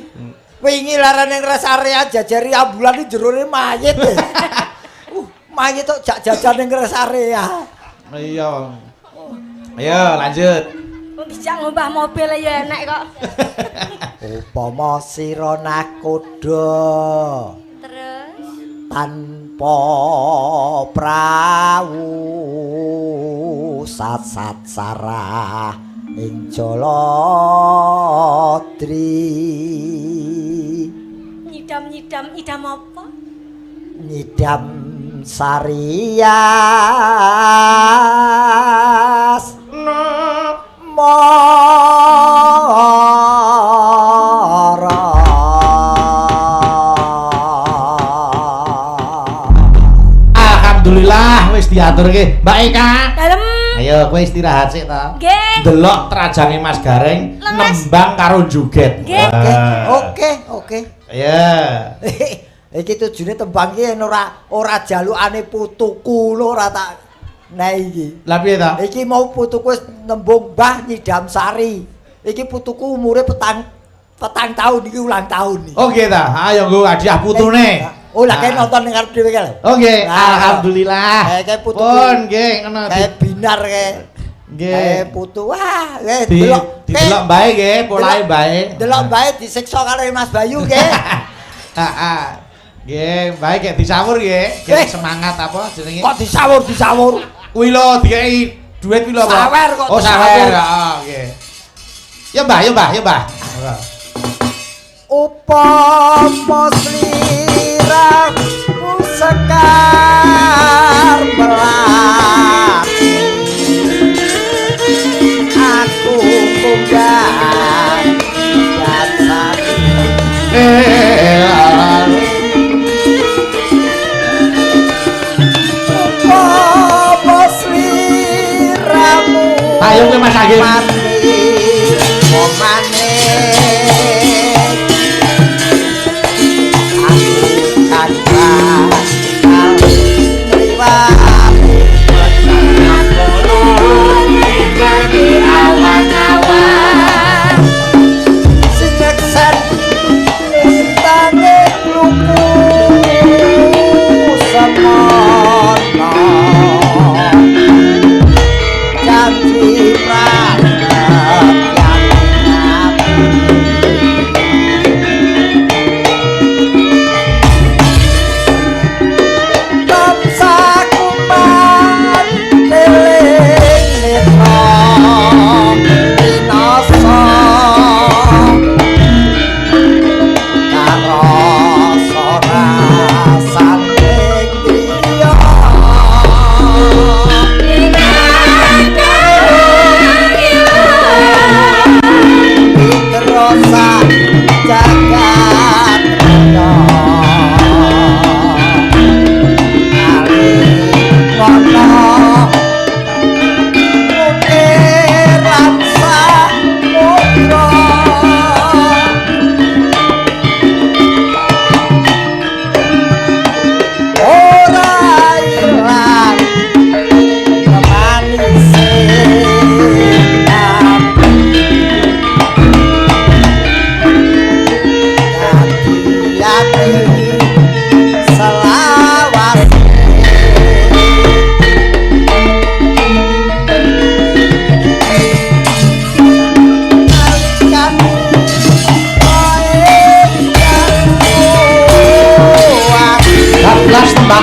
Speaker 4: Wingi larane res area jajari ambulan iki jerone mayit. Mayit tok jak jajan ning res area.
Speaker 2: Iya. Ayo lanjut.
Speaker 6: Wong dijak ngombah mobil ya enek kok.
Speaker 4: Upama sira nakoda
Speaker 6: Terus
Speaker 4: tanpa prawu sat sarah ing Jaladri
Speaker 6: nyidam idam apa?
Speaker 4: nyidam Sarias mara
Speaker 2: Alhamdulillah wis diaturke. Mbak Eka.
Speaker 6: Dalem.
Speaker 2: Ayo kowe istirahat sik ta.
Speaker 6: Nggih.
Speaker 2: Delok trajange Mas Gareng
Speaker 6: Lemes.
Speaker 2: nembang karo joget.
Speaker 6: Nggih.
Speaker 4: Oke.
Speaker 2: Ya.
Speaker 4: Iki tujune tembang iki ora jalukane putuku lho ora tak nah iki.
Speaker 2: Lah piye ta?
Speaker 4: Iki mau putuku wis nembung Mbah Nyidam Sari. Iki putuku umure petang tahun iki ulang tahun iki.
Speaker 2: Oke ta. Ayo nggo hadiah putune.
Speaker 4: Oh lah kayak nonton ning arep dhewe kae lho.
Speaker 2: Oke,
Speaker 4: Nah,
Speaker 2: alhamdulillah.
Speaker 4: kayak putu.
Speaker 2: Pun nggih ngono.
Speaker 4: Kayak binar kayak.
Speaker 2: Nggih.
Speaker 4: Kayak putu. Wah,
Speaker 2: Didelok bae nggih, polahe bae.
Speaker 4: Delok bae disiksa karo Mas Bayu nggih.
Speaker 2: Heeh. Nggih, bae kek disawur nggih. Semangat apa jenenge?
Speaker 4: Kok disawur.
Speaker 2: Kuwi lho dikai duit kuwi lho, Pak.
Speaker 4: Sawer kok
Speaker 2: Oh,
Speaker 4: disawur.
Speaker 2: sawer. Heeh, nggih. Ya, Mbah.
Speaker 4: Upama sliramu sekar melati aku munggah dasar upama sliramu
Speaker 2: Ayo kowe Mas Agim.
Speaker 4: momane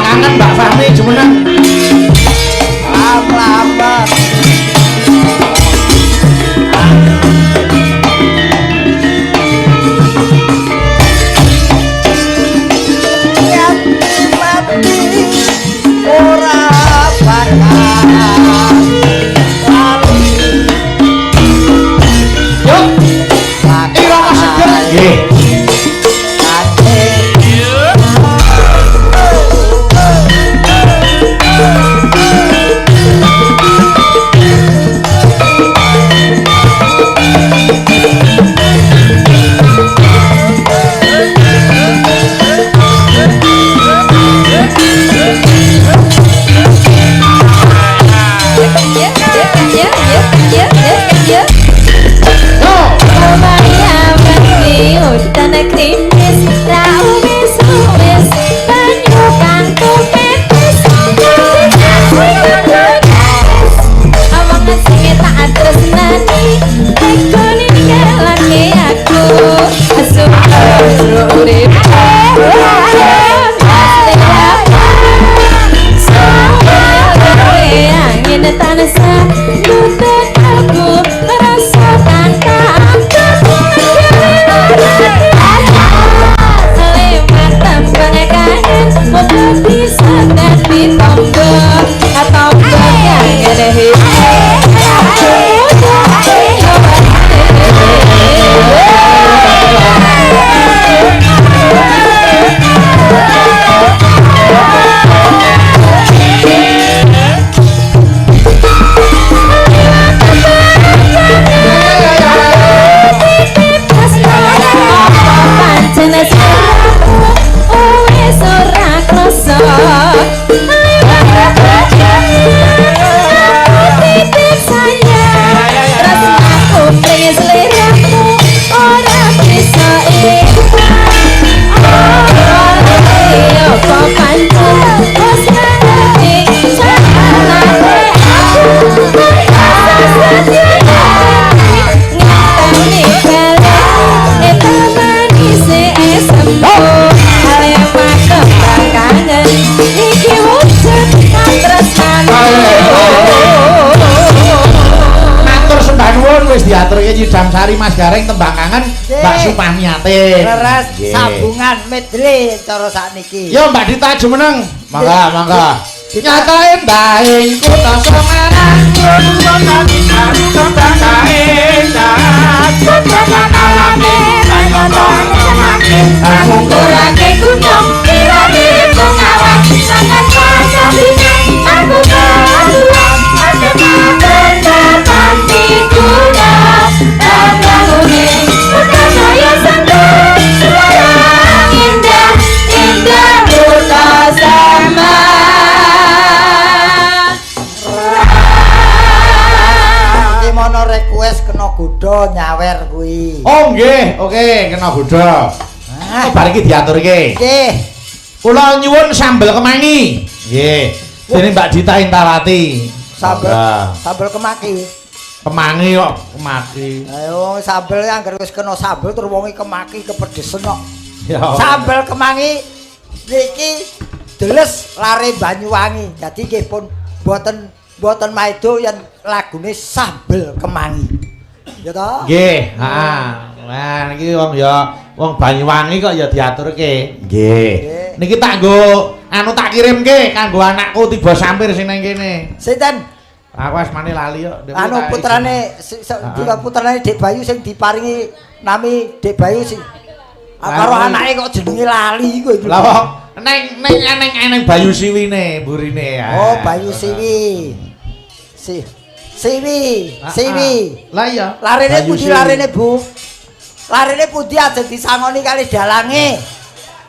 Speaker 2: Kangen Mbak Fahmi jumeneng.
Speaker 4: Lambat. Ora bakal
Speaker 2: Yuk. Irama seger. kari Mas Gareng tembang kangen Mbak Supamiate.
Speaker 4: Leres sambungan medley cara sakniki.
Speaker 2: Yo Mbak Dita jumeneng. Mangga. Nyatain daing kota Semarang
Speaker 6: Aku kurangnya gunung, irani pengawan sangat rasa bintang, aku keluar ada pendapat di gunung Tambah kuning, kota saya sentuh Semarang indah, indah kota Semarang
Speaker 4: Gimana request kena godho nyawer kuwi.
Speaker 2: Oh nggih, oke, kena godho. Bar iki diaturke.
Speaker 4: Nggih.
Speaker 2: Kula nyuwun sambel kemangi. Nggih. Dening Mbak Dita Intarati.
Speaker 4: Sambel kemaki.
Speaker 2: Kemangi kok, kemaki.
Speaker 4: Ayo sambel anggere wis kena sambel terus wonge kemaki kepedesen kok.
Speaker 2: Ya.
Speaker 4: Sambel kemangi niki deles lare Banyuwangi. Dadi nggih pun boten maido yen lagune sambel kemangi. Ya toh?
Speaker 2: Nggih, heeh. Nah niki wong Banyuwangi kok ya diaturke. Nggih. Niki tak nggo anu tak kirimke kanggo anakku tiba sampir sing nang kene.
Speaker 4: Sinten?
Speaker 2: Aku asmane lali kok.
Speaker 4: Anu putrane putrane Dek Bayu sing diparingi nami Dek Bayu sing karo anake kok jenenge lali kuwi.
Speaker 2: Lah kok neng Bayu Siwine mburine ya.
Speaker 4: Oh, Bayu Siwi. Siwi.
Speaker 2: Lah iya.
Speaker 4: Larene pundi larene, Bu? Larene pundi aja disangoni kali dalange.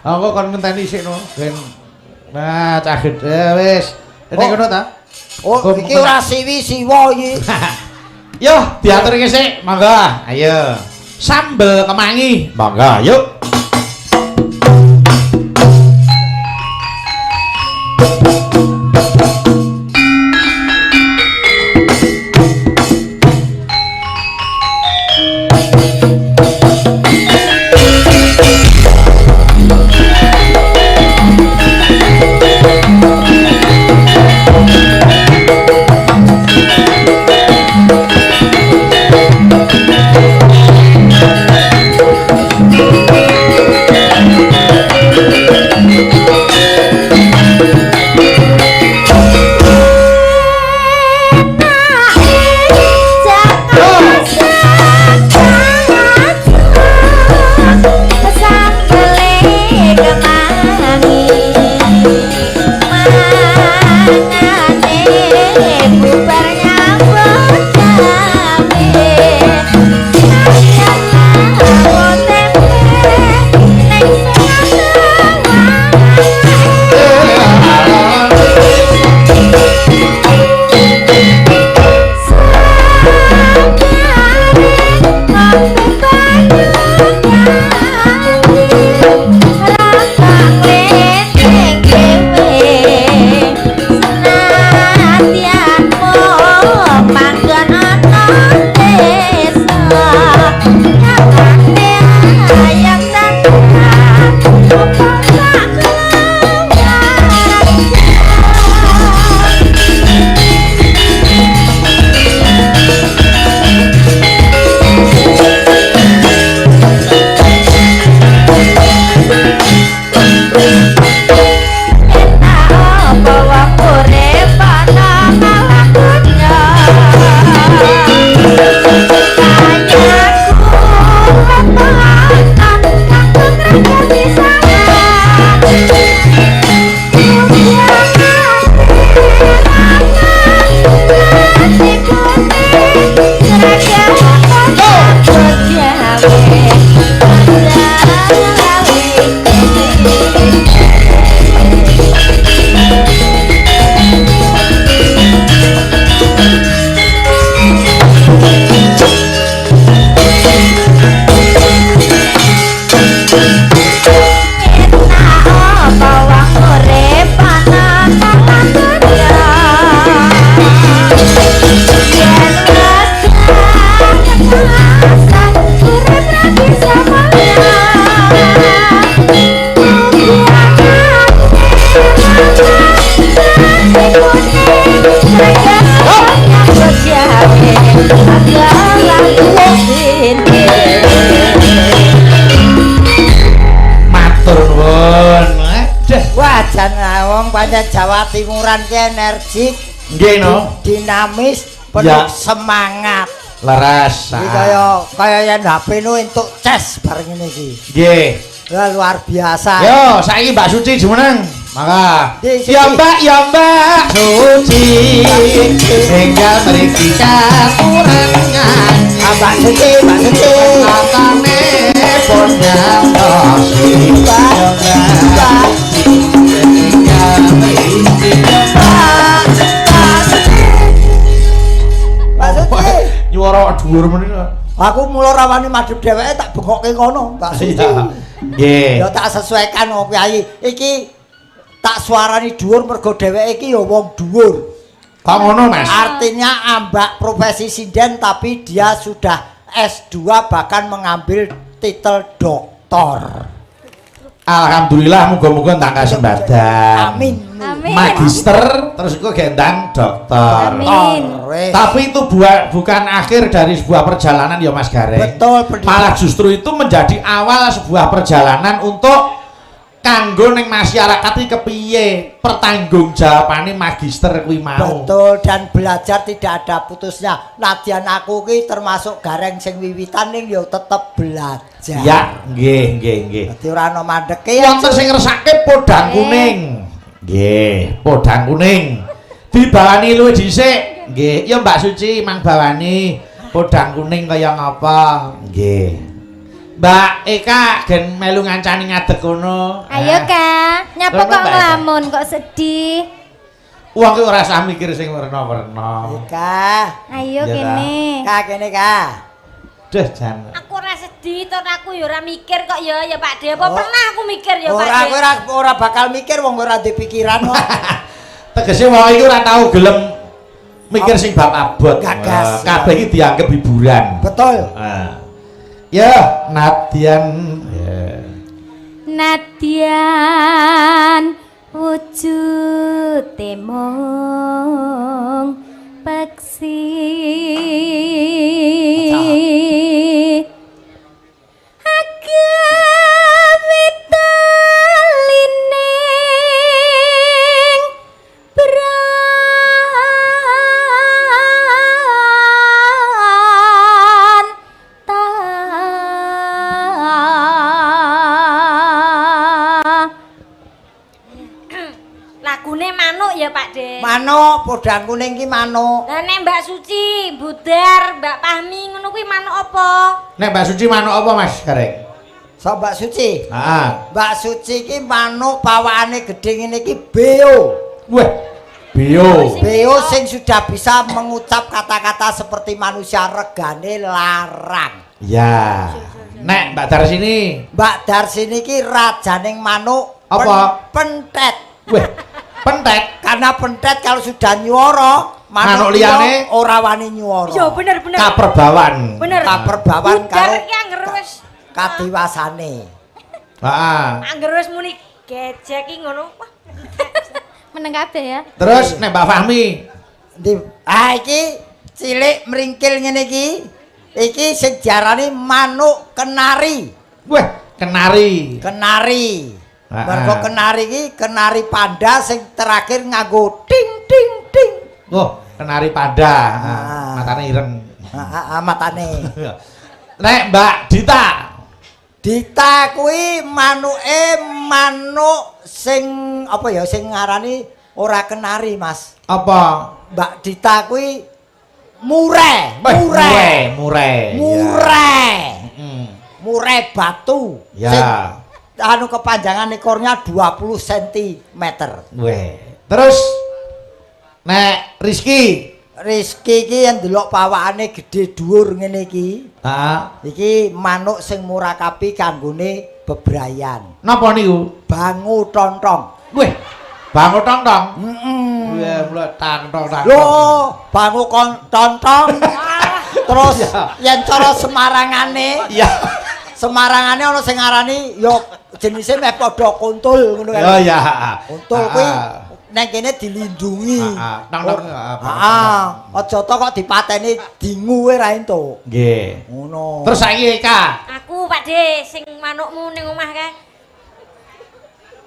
Speaker 2: Aku kon ngenteni sik no, ben nah caget wis. Nek ngono ta?
Speaker 4: Oh, iki ora Siwi Siwa iki.
Speaker 2: Yo, diaturke sik, monggo. Ayo. Sambel kemangi. Monggo, yuk.
Speaker 4: jan wong pancen Jawa Timuran ki energik,
Speaker 2: Nggih no.
Speaker 4: dinamis, penuh
Speaker 2: Ya.
Speaker 4: semangat.
Speaker 2: Leres.
Speaker 4: Iki kaya yen HP nu entuk ces bareng ngene iki.
Speaker 2: Nggih.
Speaker 4: Wah, luar biasa.
Speaker 2: Yo, saiki Mbak Suci jumeneng. Maka.
Speaker 4: Nggih, Suci.
Speaker 2: Ya Mbak Suci. Tinggal mriki katurangan.
Speaker 4: Mbak Suci, Mbak Suci.
Speaker 2: Katane pun nyantosi.
Speaker 4: Mbak, Mbak.
Speaker 2: Tinggal mriki
Speaker 4: Mbak Suci.
Speaker 2: nyuara dhuwur meneh.
Speaker 4: Aku mula rawani madhep dheweke tak bengokke kono, Mbak Suci.
Speaker 2: Iya. Nggih.
Speaker 4: Ya tak sesuaikan wong Kyai. Iki tak suarani dhuwur mergo dheweke iki ya wong dhuwur.
Speaker 2: Kok ngono, Mas?
Speaker 4: Artinya ambak profesi sinden tapi dia sudah S2 bahkan mengambil titel doktor.
Speaker 2: Alhamdulillah muga-muga entak kasembadan.
Speaker 4: Amin.
Speaker 5: Amin.
Speaker 2: Magister terus iku gendang dokter.
Speaker 5: Amin.
Speaker 4: Wes.
Speaker 2: Tapi itu bukan akhir dari sebuah perjalanan ya Mas Gareng.
Speaker 4: Betul, pendidikan.
Speaker 2: Malah justru itu menjadi awal sebuah perjalanan untuk kanggo ning masyarakat iki kepiye pertanggungjawabane magister kuwi mau.
Speaker 4: Betul, dan belajar tidak ada putusnya. Nadyan aku ki termasuk Gareng sing wiwitan ning ya tetep belajar.
Speaker 2: Ya, nggih.
Speaker 4: Dadi ora ana mandeke ya.
Speaker 2: Wonten sing ngersake podang kuning. Nggih, podang kuning. Dibawani luwih dhisik. Nggih, ya Mbak Suci mang bawani podang kuning kaya ngapa? Nggih. Mbak Eka gen melu ngancani ngadeg kono.
Speaker 5: Ayo Kak, nyapa
Speaker 2: Lho,
Speaker 5: kok
Speaker 2: Mbak Eka?
Speaker 5: ngelamun kok sedih?
Speaker 2: Wong ki ora usah mikir sing werna-werna.
Speaker 4: Ka,
Speaker 5: Ayo
Speaker 2: Ya,
Speaker 5: kene.
Speaker 4: ka kene ka.
Speaker 2: Duh jan.
Speaker 6: Aku ora sedih, ton aku ya ora mikir kok ya Pak De. Apa
Speaker 4: Oh.
Speaker 6: pernah aku mikir ya Pak
Speaker 4: Ora
Speaker 6: De?
Speaker 4: kowe ora bakal mikir wong ora di pikiran kok.
Speaker 2: Tegese wong iki ora tau gelem mikir sing bab abot.
Speaker 4: Gagas.
Speaker 2: Kabeh iki dianggep hiburan.
Speaker 4: Betul.
Speaker 2: Nah. Ya, Nadyan. Ya.
Speaker 5: Nadyan wujute mung peksi. Agawe talining
Speaker 6: Lagune manuk ya Pak De.
Speaker 4: Manuk, podang kuning ki manuk.
Speaker 6: Lah nek Mbak Suci, Budar, Mbak Pahmi ngono kuwi manuk apa?
Speaker 2: Nek Mbak Suci manuk apa Mas Gareng?
Speaker 4: So Mbak Suci.
Speaker 2: Heeh.
Speaker 4: Mbak Suci ki manuk pawakane gedhe ngene iki beo.
Speaker 2: Wah, bio.
Speaker 4: Beo sing sudah bisa mengucap kata-kata seperti manusia regane larang.
Speaker 2: Ya. Nek Mbak Dar sini.
Speaker 4: Mbak Darsini ki rajaning manuk
Speaker 2: Apa?
Speaker 4: Pentet.
Speaker 2: Wah, pentek.
Speaker 4: Karena pentet kalau sudah nyuara,
Speaker 2: Manuk
Speaker 4: manuk
Speaker 2: liyane
Speaker 4: liya ora wani nyuara.
Speaker 6: Ya bener-bener.
Speaker 2: Kaperbawan.
Speaker 6: Bener.
Speaker 4: Kaperbawan
Speaker 6: Budar
Speaker 4: karo
Speaker 6: ki anger wis
Speaker 4: kadiwasane.
Speaker 2: Heeh.
Speaker 6: anger wis muni gejek ki ngono. Wah,
Speaker 5: meneng kabeh ya.
Speaker 2: Terus nek Mbak Fahmi.
Speaker 4: Iki cilik meringkil ngene iki. Iki sing diarani manuk kenari.
Speaker 2: Wah, kenari.
Speaker 4: Kenari.
Speaker 2: Ah,
Speaker 4: Mergo
Speaker 2: ah.
Speaker 4: kenari iki kenari panda sing terakhir nganggo ting ting ting.
Speaker 2: Oh, kenari panda.
Speaker 4: Ah.
Speaker 2: Matane ireng.
Speaker 4: Matane.
Speaker 2: Nek Mbak Dita.
Speaker 4: Dita kuwi manuke manuk sing apa ya sing ngarani ora kenari, Mas.
Speaker 2: Apa?
Speaker 4: Mbak Dita kuwi mure,
Speaker 2: Mure.
Speaker 4: mure.
Speaker 2: Hmm.
Speaker 4: Mure batu.
Speaker 2: Ya.
Speaker 4: Sing anu kepanjangan ekornya 20 cm.
Speaker 2: Weh. Terus nek Rizky.
Speaker 4: Rizky iki yang delok pawakane gede dhuwur ngene iki.
Speaker 2: Heeh.
Speaker 4: Iki manuk sing murakabi kanggone bebrayan.
Speaker 2: Napa niku?
Speaker 4: Bangu tontong.
Speaker 2: Weh. Bangun tong-tong.
Speaker 4: Heeh.
Speaker 2: Weh, mulai tang-tong.
Speaker 4: Lho, bangu tontong. Terus
Speaker 2: Ya.
Speaker 4: yen cara Semarangane,
Speaker 2: Iya.
Speaker 4: Semarangane ana sing ngarani ya jenise meh padha kuntul ngono
Speaker 2: Oh
Speaker 4: kan.
Speaker 2: ya.
Speaker 4: Kuntul kuwi nang kene dilindungi.
Speaker 2: Tong-tong.
Speaker 4: Heeh. Aja to kok dipateni dingu wae ra entuk.
Speaker 2: Nggih.
Speaker 4: Ngono.
Speaker 2: Terus saiki Eka.
Speaker 6: aku Pak De sing manukmu ning omah kae.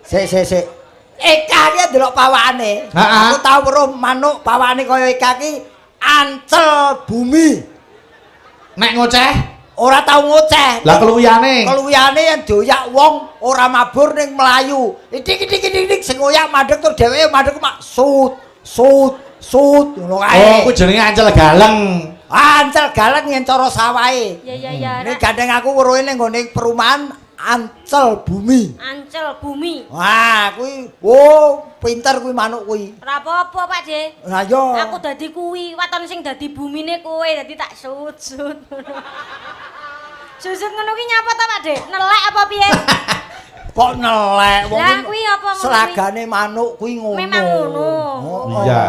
Speaker 4: Sik. Eka ki ndelok pawakane. Aku tau weruh manuk pawakane kaya Eka ki ancel bumi.
Speaker 2: Nek ngoceh
Speaker 4: ora tau ngoceh.
Speaker 2: lah keluwiyane
Speaker 4: Yang doyak wong ora mabur ning Melayu. Itik sing ngoyak madhek tur dheweke madhek mak sut ngono kae.
Speaker 2: oh kuwi jenenge ancel galeng
Speaker 4: Ancel galeng yen cara sawahe.
Speaker 6: Ya.
Speaker 4: Nek gandeng aku weruhe ning nggone perumahan Ancel Bumi.
Speaker 6: Ancel bumi.
Speaker 4: Wah, kuwi pinter kuwi manuk kuwi.
Speaker 6: Ora apa-apa, Pak De.
Speaker 4: Lah yo.
Speaker 6: Aku dadi kuwi, waton sing dadi bumine kowe, dadi tak sut. Susut ngono ki nyapa ta, Pak De? Nelek apa piye?
Speaker 4: Kok nelek wong.
Speaker 6: Lah kuwi apa ngono?
Speaker 4: Seragane manuk kuwi ngono.
Speaker 6: Memang ngono.
Speaker 2: Iya.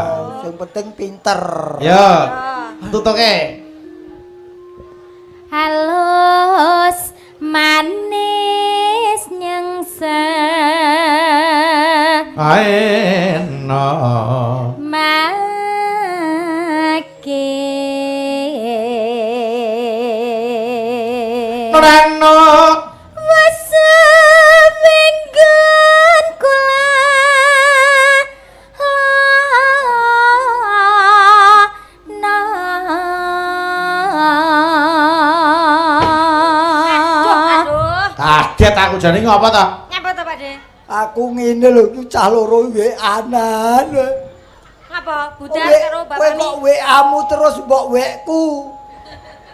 Speaker 4: Sing penting pinter.
Speaker 2: ya tutuke
Speaker 5: halus manis nyengsa
Speaker 2: aena Rano
Speaker 5: wasa minggun kula
Speaker 2: kaget aku jane ngapa ta
Speaker 6: Nyapa ta, Pak De?
Speaker 4: Aku ngene lho iki cah loro WA-an.
Speaker 6: Ngapa? Budal karo
Speaker 4: Kowe
Speaker 6: bapakmu.
Speaker 4: kok WA-mu terus mbok wekku.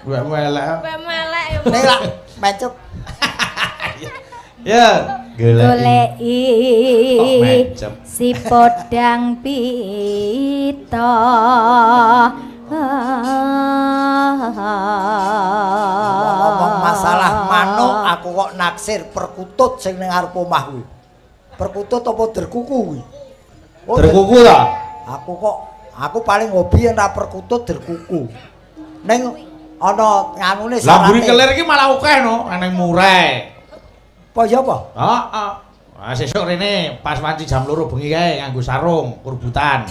Speaker 2: gue melek
Speaker 6: Mbak melek ya.
Speaker 4: Nek lak mencep.
Speaker 2: ya
Speaker 5: goleki
Speaker 2: Kok mencep?
Speaker 5: si podang pita
Speaker 4: Ngomong masalah manuk aku kok naksir perkutut sing ning arep omah kuwi. Perkutut apa derkuku kuwi?
Speaker 2: terkuku ta
Speaker 4: Aku paling hobi yen ra perkutut derkuku. Ning ana nganune
Speaker 2: lah mburi kelir iki malah akeh no nang murai
Speaker 4: Apa ya apa?
Speaker 2: heeh sesuk rene pas wanci jam 2 bengi kae nganggo sarung kurbutan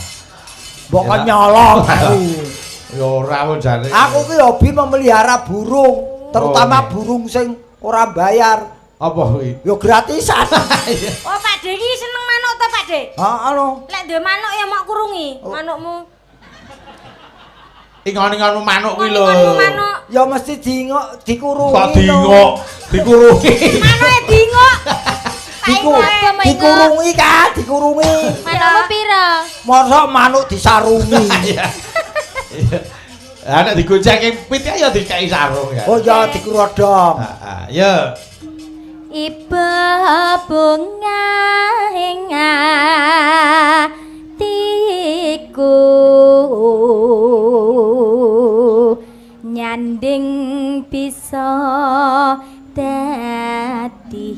Speaker 4: Mbok kon nyolong aku.
Speaker 2: ya ora kok jane
Speaker 4: Aku ki hobi memelihara burung, terutama burung sing ora bayar.
Speaker 2: apa kuwi
Speaker 4: Yo gratisan.
Speaker 6: Oh, Pak De iki seneng manuk ta, Pak De?
Speaker 4: Heeh lho.
Speaker 6: Lek duwe manuk ya mok kurungi manukmu.
Speaker 2: ingon-ingon manuk kuwi lho
Speaker 6: Manuk.
Speaker 4: Ya mesti dikurungi.
Speaker 2: kok dingok dikurungi
Speaker 6: Manuke dingok.
Speaker 4: Dikurungi kan, dikurungi.
Speaker 5: manukmu pira
Speaker 4: Mosok manuk disarungi.
Speaker 2: Lah nek digoncengke pit ya dikai sarung ya.
Speaker 4: Oh ya dikerodong.
Speaker 2: Heeh, ya.
Speaker 5: iba bunga ing atiku nyanding bisa dadi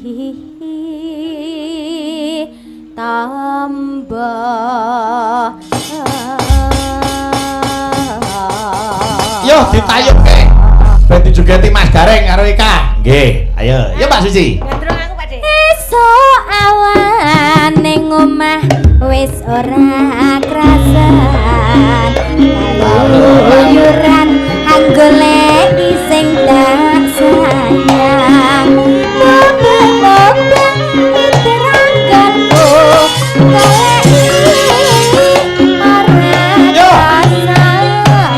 Speaker 5: tambah
Speaker 2: Yo ditayukke. Ben dijogeti Mas Gareng karo Eka. Nggih, ayo. Ya Mbak Suci.
Speaker 6: Gandrung aku, Pak De.
Speaker 5: esuk awan ning omah wis ora krasan kaluyuran anggoleki sing tak sayang moga-moga diterangkanku goleki ora rasa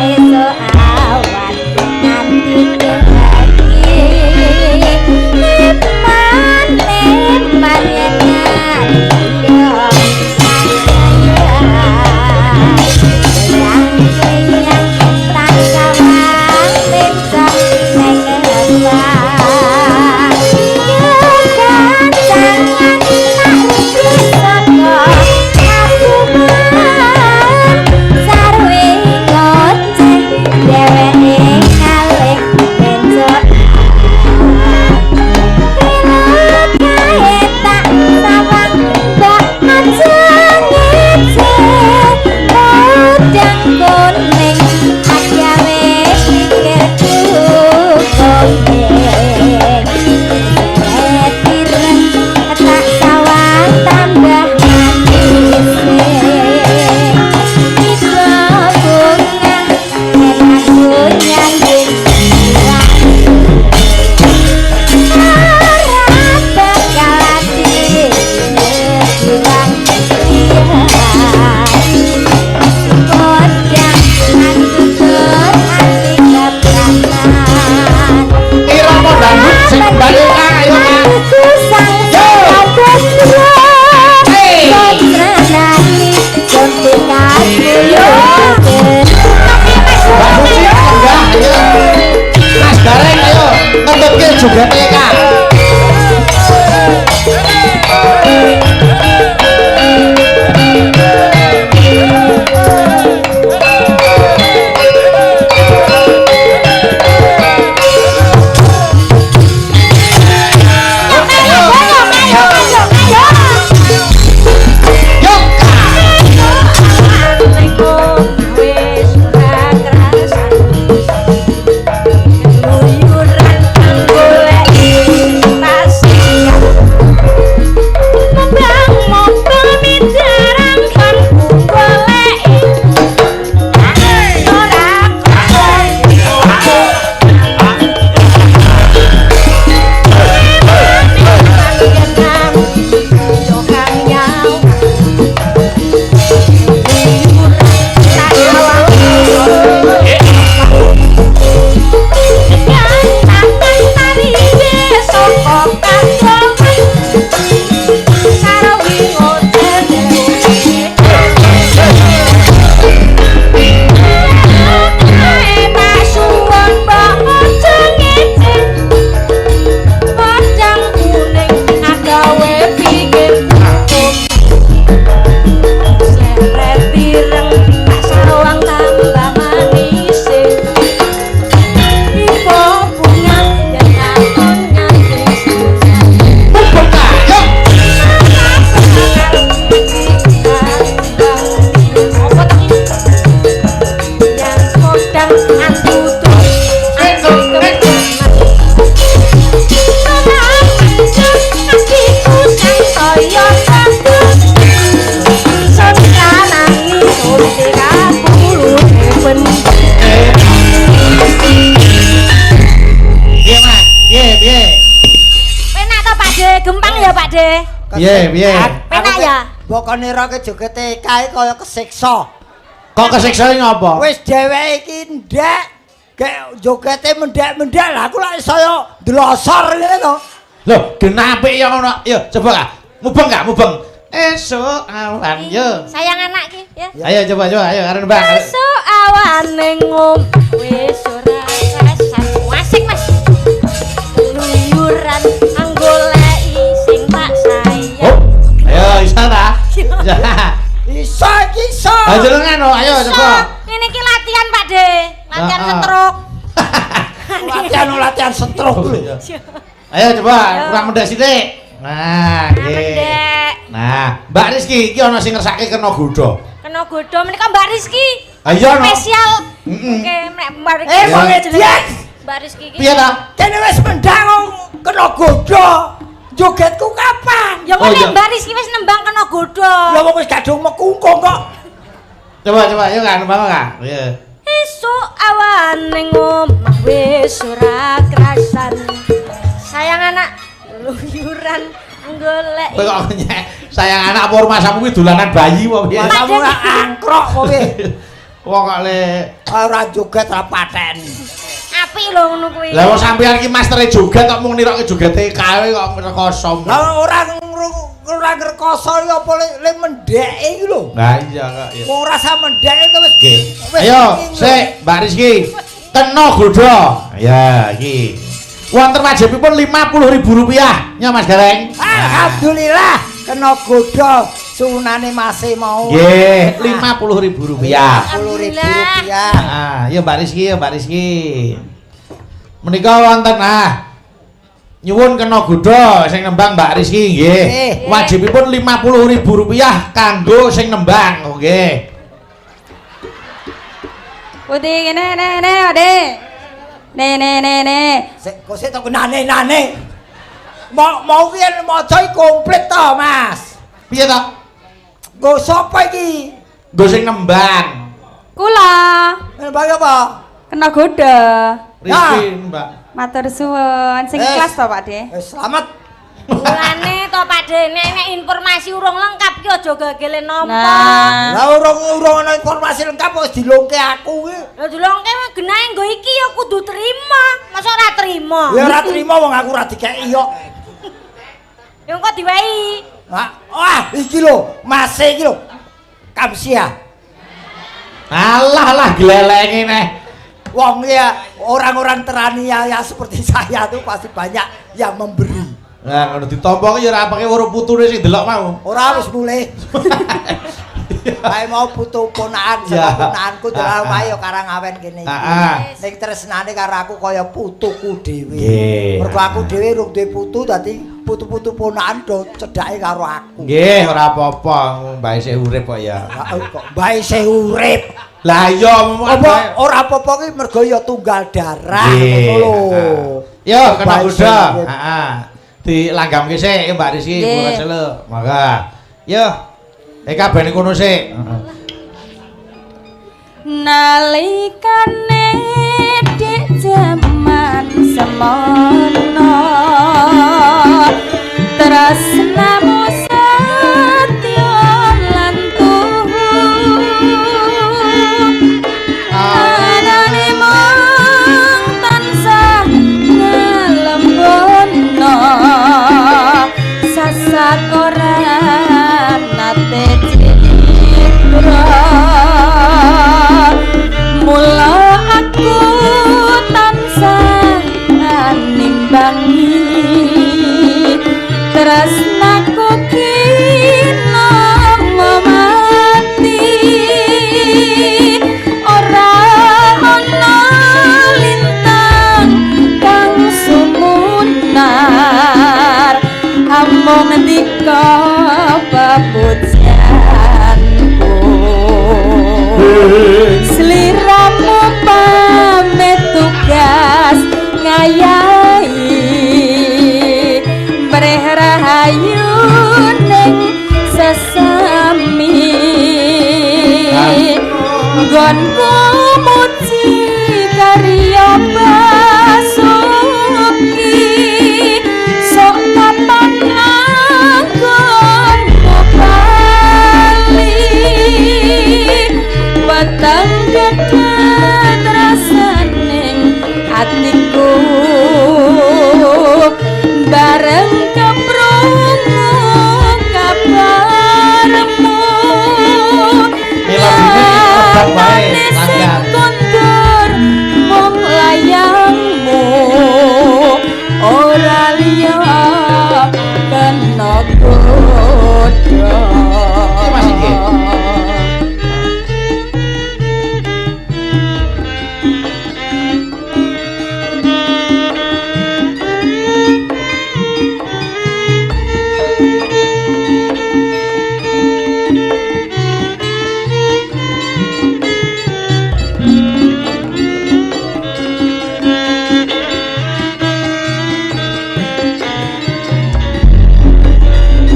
Speaker 5: esuk awan nganti lagi leman yen
Speaker 2: piye?
Speaker 6: Penak ya?
Speaker 4: Pokoknya roke jogete kae kaya kesiksa.
Speaker 2: Kok kesiksa ngapa?
Speaker 4: Wis dheweke iki ndek kayak jogete mendek-mendek lah aku lak saya ndelosor ngene to.
Speaker 2: Lho, genape ya ngono. Yo coba Kak. Mubeng. Esuk awan yo.
Speaker 6: Sayang anak ki ya.
Speaker 2: Ayo coba ayo karo Mbak.
Speaker 6: Esuk awan ning wis ora rasan. Asik Mas. Luyuran anggoleki sing tak sayang.
Speaker 2: Oh, ayo iso ta?
Speaker 4: Iso.
Speaker 2: Ayo jenengan ayo coba.
Speaker 6: Ini ki latihan Pak De. Latihan setruk.
Speaker 4: Latihan setruk.
Speaker 2: Ayo coba kurang mendek sithik. Nah, nggih.
Speaker 6: Mendek.
Speaker 2: Nah, Mbak Rizki iki ana sing ngersake kena godha.
Speaker 6: Kena godho menika Mbak Rizki.
Speaker 2: Ayo no.
Speaker 6: Spesial. Oke, Mbak Rizki.
Speaker 4: Mangedian.
Speaker 6: Mbak Rizki iki.
Speaker 2: Piye ta?
Speaker 4: Kene wis mendang kena godha. Jogetku kapan?
Speaker 6: Ya
Speaker 2: Oh,
Speaker 6: kok
Speaker 2: iya.
Speaker 6: Mbak Rizki wis nembang kena godho.
Speaker 4: Ya wong wis kadung mekungkung kok.
Speaker 2: Coba ayo kan Mbak Kak. Iya.
Speaker 6: Esuk awan ning omah wis ora krasan. Sayang anak luyuran golek.
Speaker 2: Kowe kok nyek sayang anak apa rumah samu kuwi dolanan bayi apa piye?
Speaker 4: Kamu angkrok kowe.
Speaker 2: Wong kok le
Speaker 4: Ora joget ora paten.
Speaker 6: Apik lho ngono kuwi.
Speaker 2: Lah wong sampean iki mastere joget kok mung nirokke jogete kae kok rekoso.
Speaker 4: Lah ora ngrekoso ya apa le mendeke iki lho.
Speaker 2: Lah iya kok ya.
Speaker 4: Ora sa mendeke to wis.
Speaker 2: Nggih.
Speaker 4: wis
Speaker 2: Ayo,
Speaker 4: ngingin.
Speaker 2: sik Mbak Rizki. Kena godha. Ya, iki. Wonten wajibipun Rp50.000 nya Mas Gareng.
Speaker 4: Alhamdulillah kena godha sunane mase mau.
Speaker 2: Nggih, Rp50.000.
Speaker 4: Rp50.000.
Speaker 2: Ah, ya Mbak Rizki. Menika wonten nyuwun kena godha sing nembang Mbak Rizki nggih. Wajibipun Rp50.000 kanggo sing nembang, nggih.
Speaker 3: Putih kene Ade. Ne.
Speaker 4: Kok sik tok nane. Mau piye maca komplit to, Mas?
Speaker 2: Piye ta?
Speaker 4: Nggo sapa iki?
Speaker 2: Nggo sing nembang.
Speaker 3: Kula
Speaker 4: Nembang apa?
Speaker 3: kena goda.
Speaker 2: Rizki, Mbak.
Speaker 3: Matur suwun. Sing ikhlas to, Pak De.
Speaker 4: Selamat.
Speaker 6: Mulane to Pak De nek informasi urung lengkap ki aja gagele nampa.
Speaker 3: Nah,
Speaker 4: Lah urung ana informasi lengkap wis dilongke aku ki.
Speaker 6: Lah dilongke genahe nggo iki ya kudu trima. Masa ora trima?
Speaker 4: Ya ora trima wong aku ora dikeki kok.
Speaker 6: Ya kok diwehi.
Speaker 4: Wah, iki lho, Mase iki lho. Kamsia.
Speaker 2: Alah glelenge neh.
Speaker 4: Wong ya orang-orang teraniaya seperti saya tuh pasti banyak yang memberi.
Speaker 2: Nah, ngono ditampa ki ya ora apake weruh putune sing delok mau.
Speaker 4: Ora wis mulai. Kae mau putu ponakan
Speaker 2: Ya.
Speaker 4: sama ponakanku dalam ayo karang awen kene iki. Sing tresnane karo aku kaya putuku dhewe.
Speaker 2: Nggih.
Speaker 4: Mergo aku dhewe rung duwe putu dadi putu-putu ponakan do cedhake karo aku.
Speaker 2: Nggih, ora apa-apa, mbae isih urip kok ya.
Speaker 4: Kok bae isih urip.
Speaker 2: Lah iya
Speaker 4: Apa ora apa-apa ki mergo ya tunggal darah
Speaker 2: Nggih.
Speaker 4: ngono lho.
Speaker 2: Yo kena
Speaker 4: Bae
Speaker 2: kuda.
Speaker 4: isih urip.
Speaker 2: Heeh. Dilanggamke sik Mbak Rizki,
Speaker 3: Nggih.
Speaker 2: mulai celuk. Maka. Yo. Kabeh kono sik.
Speaker 3: nalikane dik jaman semono tresnamu setya lan tuhu anane mung tansah ngelembono sasak ora nate citra mula aku tansah nimbangi tresnaku kina mati ora ana lintang kang sumunar amung ndika papujanku sliramu pamit tugas ngayahi breh rahayu ning sesami nggonku muji karya basuki sok kapan aku
Speaker 2: siap bae langgan
Speaker 3: kundur mung layangmu ora liya kena godha
Speaker 2: Mas iki.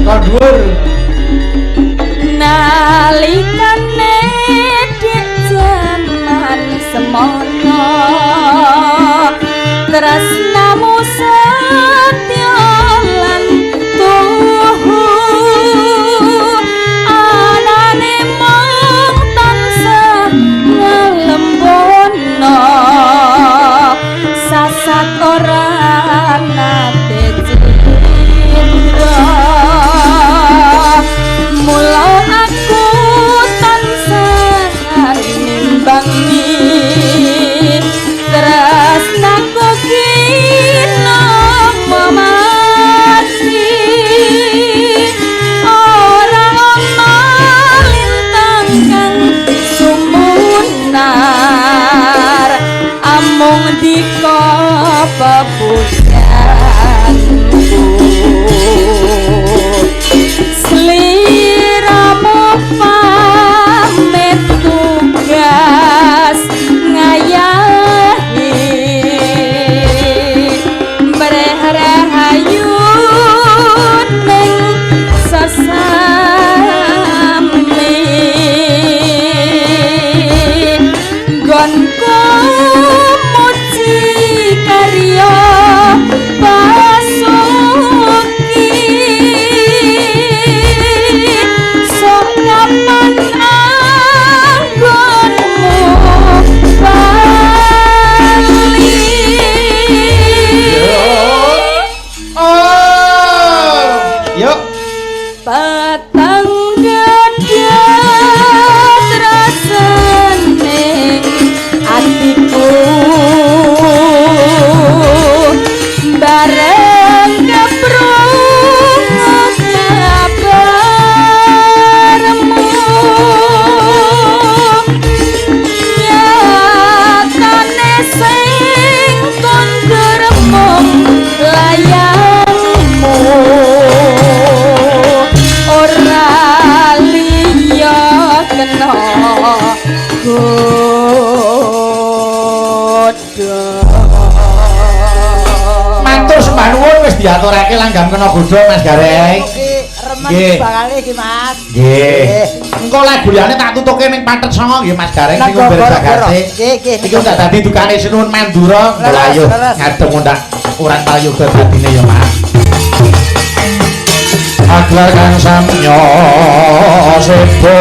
Speaker 2: Dhuwur
Speaker 3: nalikane dek jaman semono tresnamu setya lan tuhu anane mung tansah ngelembono sasat ora nate mula aku tansah nimbangi tresnaku kina mati ora ana lintang kang sumunar amung dika pepujanku sliramu pamit tugas ngayahi berhayu ning sesami gonku muji karya pasuki sok kapan anggonmu bali
Speaker 2: yuk
Speaker 3: patang gede tresning atiku bareng keprungu kabarmu nyatane sing kondur mung layangmu ora liya kena godha
Speaker 2: matur sembah nuwun wis diaturake langgam kena godha Mas Gareng
Speaker 4: Remen
Speaker 2: Nggih.
Speaker 4: bakale iki Mas.
Speaker 2: nggih engko lagu liyane tak tutuke ning Pathet Songo nggih Mas Gareng niku
Speaker 4: Nggih,
Speaker 2: beres
Speaker 4: nggih.
Speaker 2: sagase
Speaker 4: Nggih.
Speaker 2: iki tak dadi dukane Sinun Mandura
Speaker 4: Leres,
Speaker 2: mlayu
Speaker 4: leres.
Speaker 2: ngadeg ngundak urang prayoga dadine ya Mas Aglar kang samya sebo